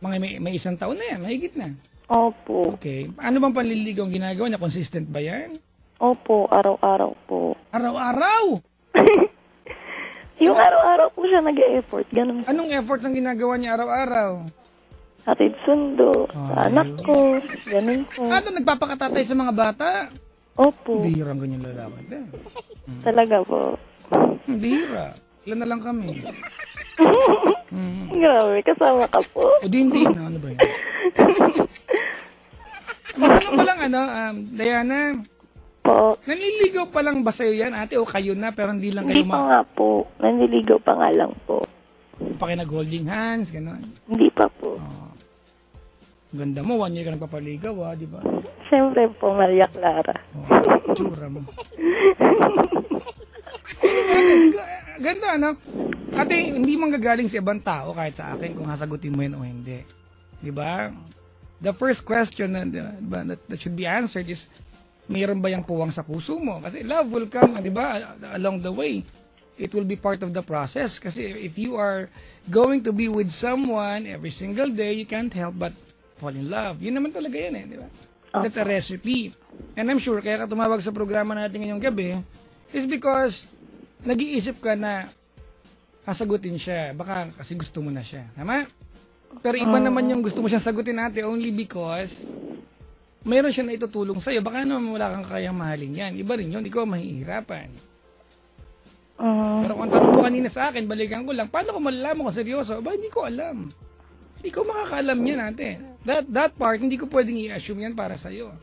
Mga may 1 taon na yan, mahigit na. Opo. Okay. Ano bang panliligaw ang ginagawa niya? Consistent ba yan? Opo, araw-araw po. Araw-araw? Yung araw-araw po siya nag-e-effort. Ganun. Anong efforts ang ginagawa niya araw-araw? Hatid sundo sa anak ko. Ganun po. Ano, nagpapakatatay sa mga bata? Opo. Bihirang ganyan lalaki. Talaga po. Bihira. Ilan na lang kami. Grabe, kasama ka po. O hindi na, ano ba yun? Ano pa lang, Diana, Po. nanliligaw pa lang ba sa'yo yan, ate, o kayo na, pero hindi lang Hindi kayo pa nga po. Nanliligaw pa nga lang po. pakinag-holding hands, gano'n. Hindi pa po. Ganda mo, 1 year ka nagpapaligaw, di ba? Siyempre po, Maria Clara. Tsura mo. Ganda, no? Ate, hindi manggagaling sa ibang tao kahit sa akin kung hasagutin mo yun o hindi. Di ba? The first question that should be answered is, mayroon ba yung puwang sa puso mo? Kasi love will come, di ba, along the way. it will be part of the process. Kasi if you are going to be with someone every single day, you can't help but fall in love. Yun naman talaga yan di ba? That's a recipe. And I'm sure, kaya ka tumawag sa programa natin ngayong gabi, is because nag-iisip ka na sasagutin siya. Baka kasi gusto mo na siya. Tama? Pero iba naman yung gusto mo siyang sagutin natin only because mayroon siya na itutulong sa'yo. Baka naman wala kang kayang mahalin yan. Iba rin yun. Ikaw mahihirapan. Pero kung tanong mo kanina sa akin, balikan ko lang, paano ko malalaman kung seryoso? Ba, hindi ko alam. Hindi ko makakaalam yan natin. That part, hindi ko pwedeng i-assume yan para sa'yo.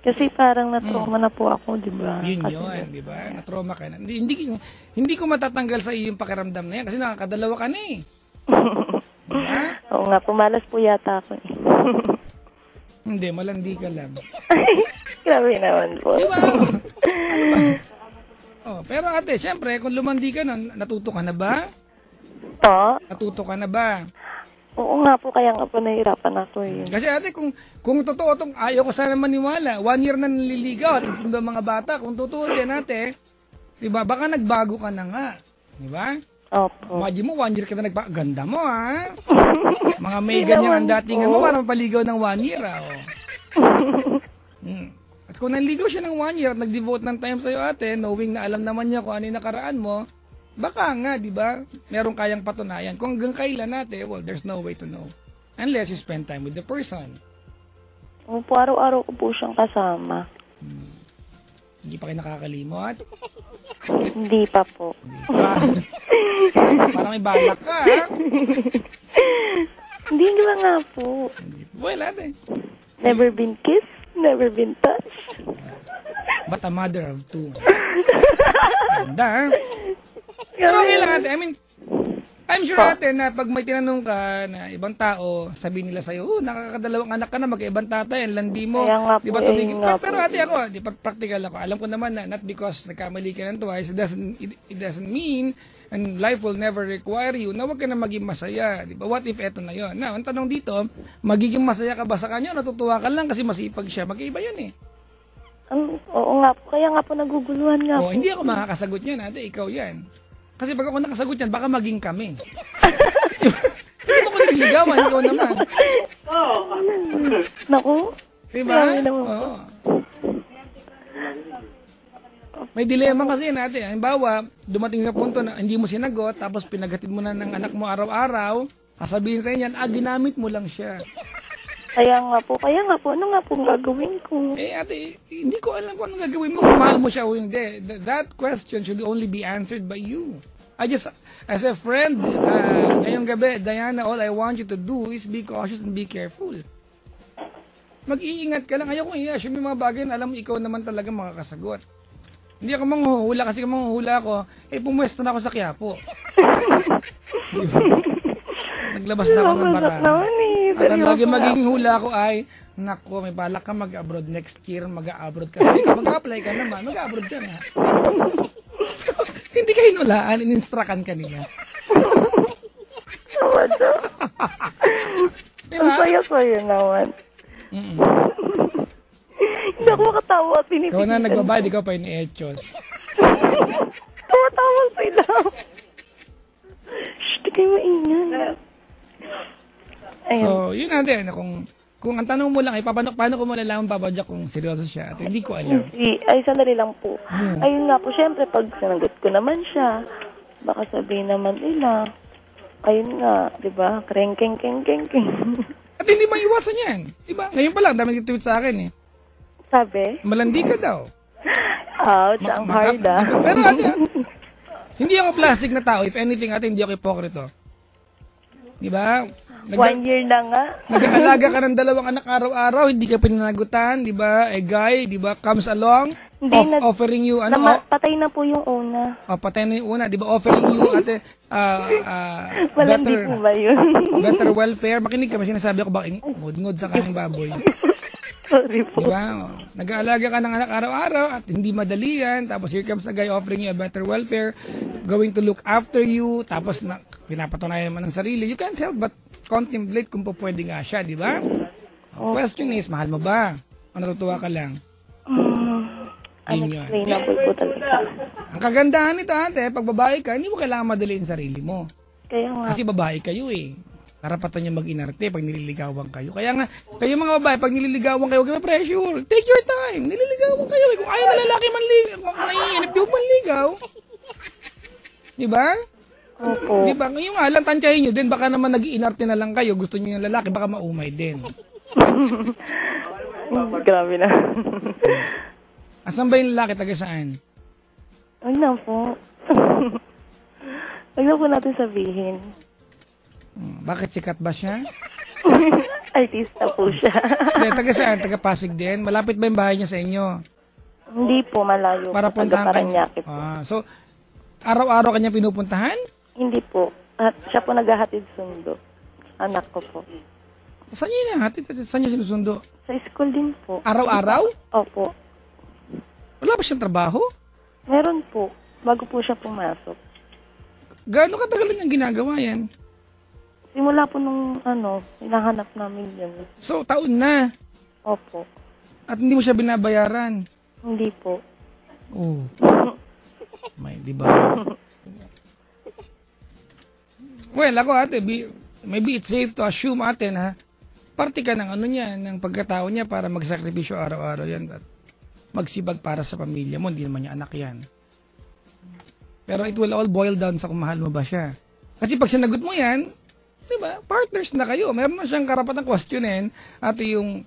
Kasi parang na-trauma na po ako, di ba? Yun, di ba? Na-trauma ka na. Hindi ko matatanggal sa iyo yung pakiramdam na yan kasi nakakadalawa ka na eh. Diba? Oo nga, pumalas po yata ako eh. Hindi, malandi ka lang. Grabe naman po. Diba? Ano ba? Pero ate, syempre, kung lumandi ka na, natuto ka na ba? Natuto ka na ba? Oo nga po, kaya nga po nahihirapan ako eh. Kasi ate, kung totoo itong ayaw ko sana maniwala, 1 year na naliligaw at ito mga bata, kung totoo yan ate, diba, baka nagbago ka na nga. Diba? Opo. Imagine mo, 1 year ka na nagbago. Ganda mo ha? Mga may ganyan ang datingan mo, parang paligaw ng 1 year At kung nanligaw siya ng 1 year at nag-devote ng time sa'yo ate, knowing na alam naman niya kung ano yung nakaraan mo, baka nga, di ba? Meron kayang patunayan. Kung hanggang kailan natin, well, there's no way to know. Unless you spend time with the person. Opo, araw-araw ko po siyang kasama. Hindi pa kayo nakakalimot? Hindi pa po. Parang may balak ka, ha? Hindi ba nga po. Well, ate. Never been kissed, never been touched. But a mother of 2. Ganda, ha? Pero okay lang ate, I mean, I'm sure ate na pag may tinanong ka na ibang tao, sabihin nila sa'yo, nakakadalawang anak ka na, mag-ibang tatay, ang landi mo, di ba tumigil? Pero ate ako, di pag practical ako, alam ko naman na not because nagkamali ka ng twice, it doesn't mean, and life will never require you na wag ka na maging masaya, di ba? What if eto na yon? Now, ang tanong dito, magiging masaya ka ba sa kanya, natutuwa ka lang kasi masipag siya, mag-iba yun eh. Oo nga po, kaya nga po naguguluhan nga po. Hindi ako makakasagot yan ate, ikaw yan. Kasi pag ako nakasagot yan, baka maging kami. Hindi mo ko nililigawan, ikaw naman. Naku. Diba? Oo. May dilema kasi natin. Halimbawa, dumating sa punto na hindi mo sinagot, tapos pinaghatid mo na ng anak mo araw-araw, sasabihin sa inyan, ginamit mo lang siya. Kaya nga po, ano nga po gagawin ko? Ate, hindi ko alam kung ano gagawin mo, kung mahal mo siya o hindi. That question should only be answered by you. As a friend, ngayong gabi, Diana, all I want you to do is be cautious and be careful. Mag-iingat ka lang. Ayaw kong i-assume yung mga bagay na alam mo, ikaw naman talaga makakasagot. Hindi ako manghuhula kasi kung manghuhula ako, pumwesto na ako sa Quiapo. Naglabas na ako ng bara. At ang lagi magiging hula ko ay, nako, may balak ka mag-abroad next year, mag-abroad ka. Sige, mag-apply ka naman, mag-abroad ka na. Hindi ka hinulaan, in-instructan ka niya. Ang saya-saya naman. Hindi ako makatawa. Ikaw na nagbabayad, ikaw pa ini-echos. Tawa-tawa sila. Shh, di kayo maingan. So, yun natin. Kung ang tanong mo lang ay paano ko malalaman Papa Jack kung seryoso siya? At hindi ko alam. Ay, sandali lang po. Ayun nga po, syempre, pag sinagot ko naman siya, baka sabihin naman nila, ayun nga, di ba? Kreng-keng. At hindi maiwasan yan. Di ba? Ngayon pa lang, dami nag-tweet sa akin eh. Sabi? Malandi ka daw. Ouch, ang hard Pero ate, hindi ako plastic na tao. If anything, ate, hindi ako hipokrito. Di ba? 1 year na nga. Nag-aalaga ka ng 2 anak araw-araw, hindi ka pinanagutan, di ba? A guy, di ba, comes along, offering you, patay na po yung una. Patay na yung una, di ba? Offering you, ate, Malandi po ba yun? better welfare. Makinig ka, sinasabi ako, baka ngod-ngod sa kaming baboy. Sorry po. Di ba? Nag-aalaga ka ng anak araw-araw at hindi madali yan. Tapos here comes a guy offering you a better welfare, going to look after you, tapos pinapatunayan mo ng sarili. You can't help but contemplate kung pwede nga siya, di ba? Question is, mahal mo ba? O natutuwa ka lang? Unexplainable po talaga. Ang kagandahan nito, ate, pag babae ka, hindi mo kailangan madaliin sarili mo. Kaya nga. Kasi babae kayo eh. Karapatan niya mag-inarte pag nililigawan kayo. Kaya nga, kayo mga babae, pag nililigawan kayo, huwag kayo pressure. Take your time. Nililigawan kayo. Kung ayaw na lalaki manligaw, kung naiinip, di mo manligaw. Diba? Opo. Diba? Ngayon nga, lang tansyahin nyo din. Baka naman nag-iinarte na lang kayo. Gusto nyo yung lalaki, baka maumay din. Grabe na. Asan ba yung lalaki? Taga saan? Huwag na po. Huwag na po natin sabihin. Bakit sikat ba siya? Artista po siya. Hindi, taga saan? Taga Pasig din? Malapit ba yung bahay niya sa inyo? Hindi po, malayo. Para puntahan ka niya. Paranaque po. So, araw-araw kanya pinupuntahan? Hindi po. At siya po naghahatid sundo. Anak ko po. Saan niya hinahatid? Saan niya sinusundo? Sa school din po. Araw-araw? Opo. Wala ba siyang trabaho? Meron po. Bago po siya pumasok. Gaano katagal niyang ginagawa yan? Simula po nung hinahanap namin yun. So, taon na. Opo. At hindi mo siya binabayaran. Hindi po. Oh. May, di ba? Well, ako ate, maybe it's safe to assume ate na parte ka ng niya, ng pagkatao niya para magsakripisyo araw-araw yan at magsibag para sa pamilya mo, hindi naman niya anak yan. Pero it will all boil down sa kung mahal mo ba siya. Kasi pag sinagot mo yan, di ba, partners na kayo. Meron na siyang karapatang questionin at yung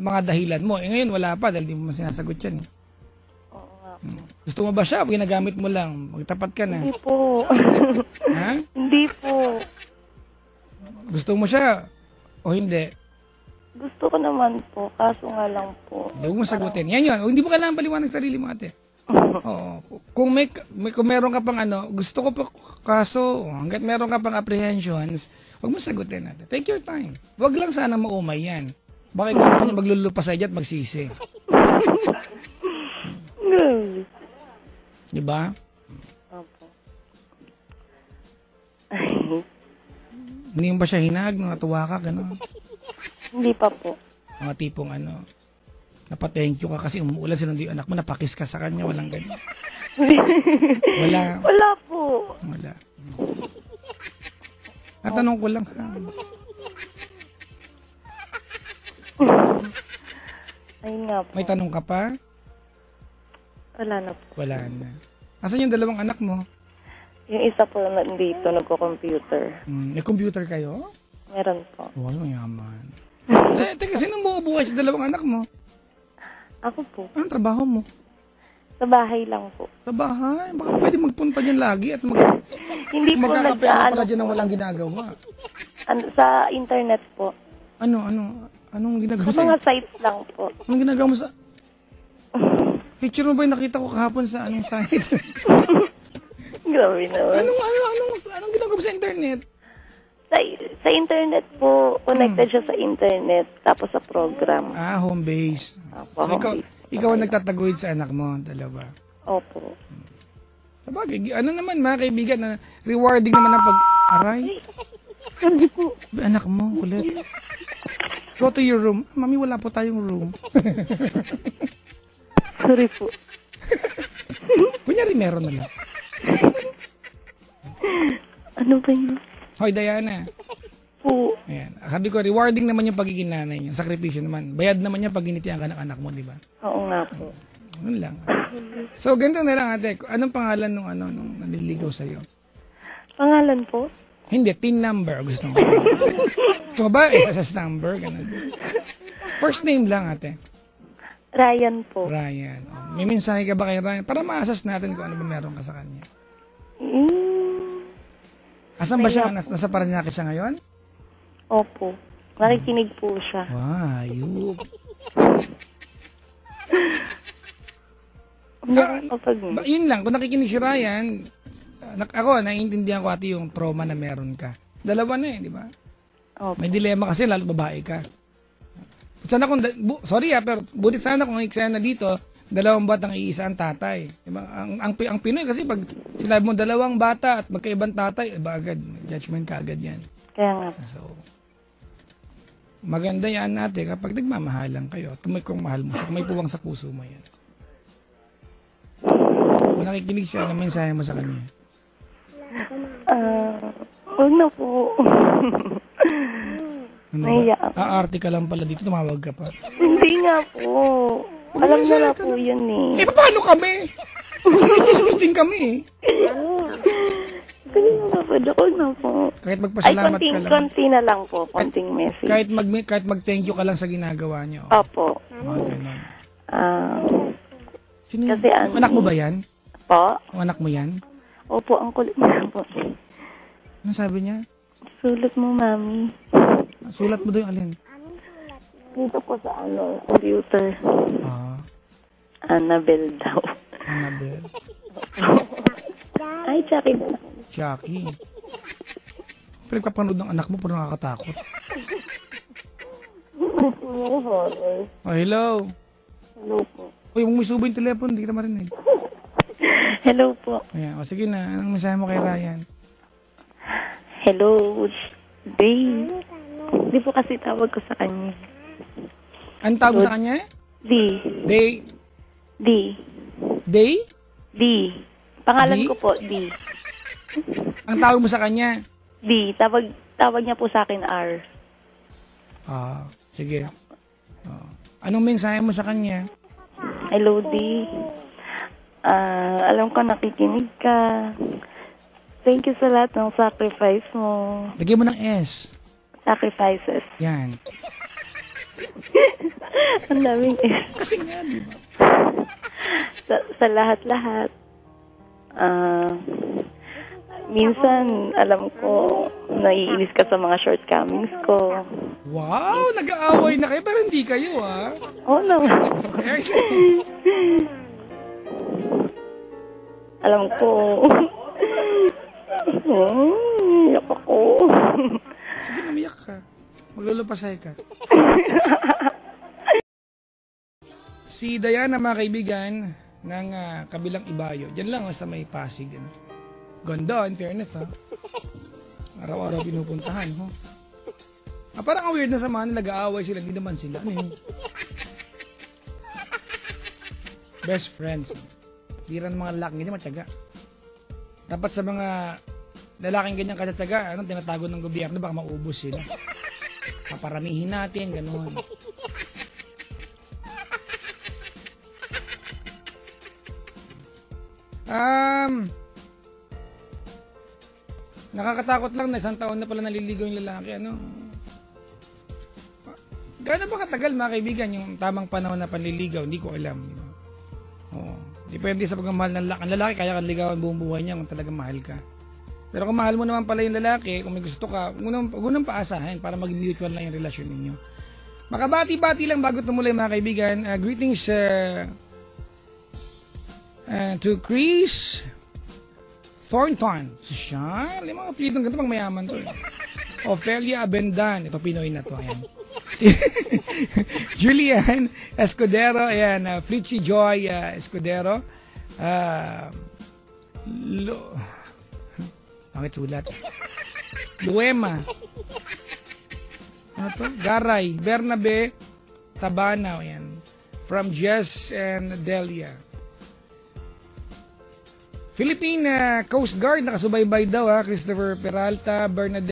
mga dahilan mo. Ngayon wala pa dahil di mo sinasagot yan. Oo nga. Gusto mo ba siya? Ginagamit mo lang. Magtapat ka na. Hindi po. Ha? Hindi po. Gusto mo siya o hindi? Gusto ko naman po. Kaso nga lang po. Huwag mo sagutin. Yan yun. Hindi mo kailangan paliwanag sa sarili mo ate. Oo. Kung meron ka pang gusto ko pa, kaso hanggat meron ka pang apprehensions, huwag mo sagutin ate. Take your time. Huwag lang sana maumay yan. Baka ikaw naman yung maglulupa sa at magsisi. Di ba? Opo. Hindi mo ba siya hinag? Natuwa ka, gano'n? Hindi pa po. Mga tipong napa-thank you ka kasi umuulan sinundo yung anak mo, napakis ka sa kanya, walang ganyan. Wala. Wala po. Wala. Natanong ko lang ha. Ayun nga po. May tanong ka pa? Wala na po. Wala na. Asan yung dalawang anak mo? Yung isa po nandito, nagko-computer. May computer kayo? Meron po. Wow, yaman. Teka, sino mo buhay sa dalawang anak mo? Ako po. Anong trabaho mo? Sa bahay lang po. Sa bahay. Baka pwede magpunta dyan lagi at Hindi po magkakapera pala dyan ng walang ginagawa. sa internet po. Anong ginagawa Sa sa mga sites lang po. Anong ginagawa mo sa... Picture mo ba yung nakita ko kahapon sa anong site? Grabe naman. Anong ginagawa mo sa internet? Sa internet po, connected siya sa internet, tapos sa program. Home base. Opo, So, home base. ikaw ang nagtataguyod sa anak mo, dalawa. Opo. Sabagay, naman mga kaibigan, na rewarding naman ang pag-aray. Hindi po. Anak mo, kulit. Go to your room. Mami, wala po tayong room. Sorry po. Kunyari, meron na lang. Ano ba yun? Hoy, Diana. Po. Ayan. Sabi ko, rewarding naman yung pagiging nanay niya. Sakripisyo naman. Bayad naman niya pag ginitihan ka ng anak mo, di ba? Oo nga po. Yun lang. So, ganito na lang, ate. Anong pangalan nung naliligaw sa'yo? Pangalan po? Hindi, TIN number. Gusto mo. Gusto mo ba? SSS number. Ganun. First name lang, ate. Ryan po. Ryan. Oh, may mensahe ka ba kay Ryan? Para ma-assess natin kung ano ba meron ka sa kanya. Asan ba siya? Nasa Paranaque siya ngayon? Opo. Nakikinig po siya. Wow. Yun lang. Kung nakikinig si Ryan, ako, naiintindihan ko ate yung trauma na meron ka. Dalawa na di ba? Opo. May dilema kasi, lalo babae ka. Sana kung, sorry pero buti sana kung eksena dito, dalawang batang iisa ang tatay. Diba? Ang Pinoy kasi pag sinabi mo dalawang bata at magkaibang tatay, iba agad, judgment ka agad yan. Kaya nga. So, maganda yan natin kapag nagmamahalan kayo at kung mahal mo siya, kung may puwang sa puso mo yan. Kung nakikinig siya, ano mensahe mo sa kanya? Huwag na po. Ano Nahiya ba? ako. Aarte ka lang pala dito, tumawag ka pa. Hindi nga po. Alam niya na po yun eh. Eh, paano kami? Magkikismis din kami eh. Sige na po, huwag na po. Kahit Ay, magpasalamat ka lang. konti na lang po. Konting message. Kahit mag-thank you ka lang sa ginagawa niyo. Opo. Mga ganun. Sino Kasi yung anak mo ba yan? Po? O anak mo yan? Opo, ang kulit na po. Ano sabi niya? Sulat mo, mami. Sulat mo daw yung alin? Dito po sa computer. Annabelle daw. Annabelle. Ay, Chucky na. Chucky. Pinagpapanood ng anak mo pero nakakatakot. Oh, hello. Hello po. Uy, huwag mo isubo yung telepono, hindi kita marinig. Hello po. Ayan, o sige na, anong mensahe mo kay Ryan? Hello, Day. Di po kasi tawag ko sa kanya. Anong tawag mo sa kanya? D. Day? D. Day? D. Pangalan D? ko po, D. Ang tawag mo sa kanya? D. Tawag niya po sa akin, R. Sige. Anong mensahe mo sa kanya? Hello, D. Alam ko nakikinig ka. Thank you sa lahat ng sacrifice mo. Lagyan mo ng S. Sacrifices. Yan. Ang daming S. Kasi nga, di ba? Sa lahat-lahat. Minsan, alam ko, naiinis ka sa mga shortcomings ko. Wow, nag-aaway na kayo, pero hindi kayo, Oo naman. Alam ko. Iyak ako. Sige, mamiyak ka. Maglulupasay ka. Si Diana, mga kaibigan, ng kabilang Ibayo. Diyan lang sa may Pasig. Ganda, in fairness, Araw-araw pinupuntahan, parang ang weird na samahan, nag-aaway sila, hindi naman sila. Ano yun? Best friends. Biran mga lalaking ganyan, matyaga. Dapat sa mga lalaking ganyan katsatsaga, tinatago ng gobyerno, baka maubos sila. Paparamihin natin, gano'n. Nakakatakot lang na isang taon na pala naliligaw yung lalaki. Gaano ba katagal, mga kaibigan, yung tamang panahon na panliligaw? Hindi ko alam. Depende sa pagmamahal ng lalaki. Ang lalaki kaya kang ligawan buong buhay niya kung talagang mahal ka. Pero kung mahal mo naman pala yung lalaki, kung may gusto ka, huwag nang paasahin para maging mutual lang yung relasyon ninyo. Makabati-bati lang bago tumulay, mga kaibigan. Greetings to Chris Thornton. Siya, mga apelidong ganito, pang mayaman to. Ophelia Abendan. Ito, Pinoy na to. Ayan. Julian Escudero. Ayan. Fritchie Joy Escudero. Bakit sulat? Luema. Ano to? Garay. Bernabe Tabana. Ayan. From Jess and Delia. Philippine Coast Guard, nakasubaybay daw Christopher Peralta, Bernadette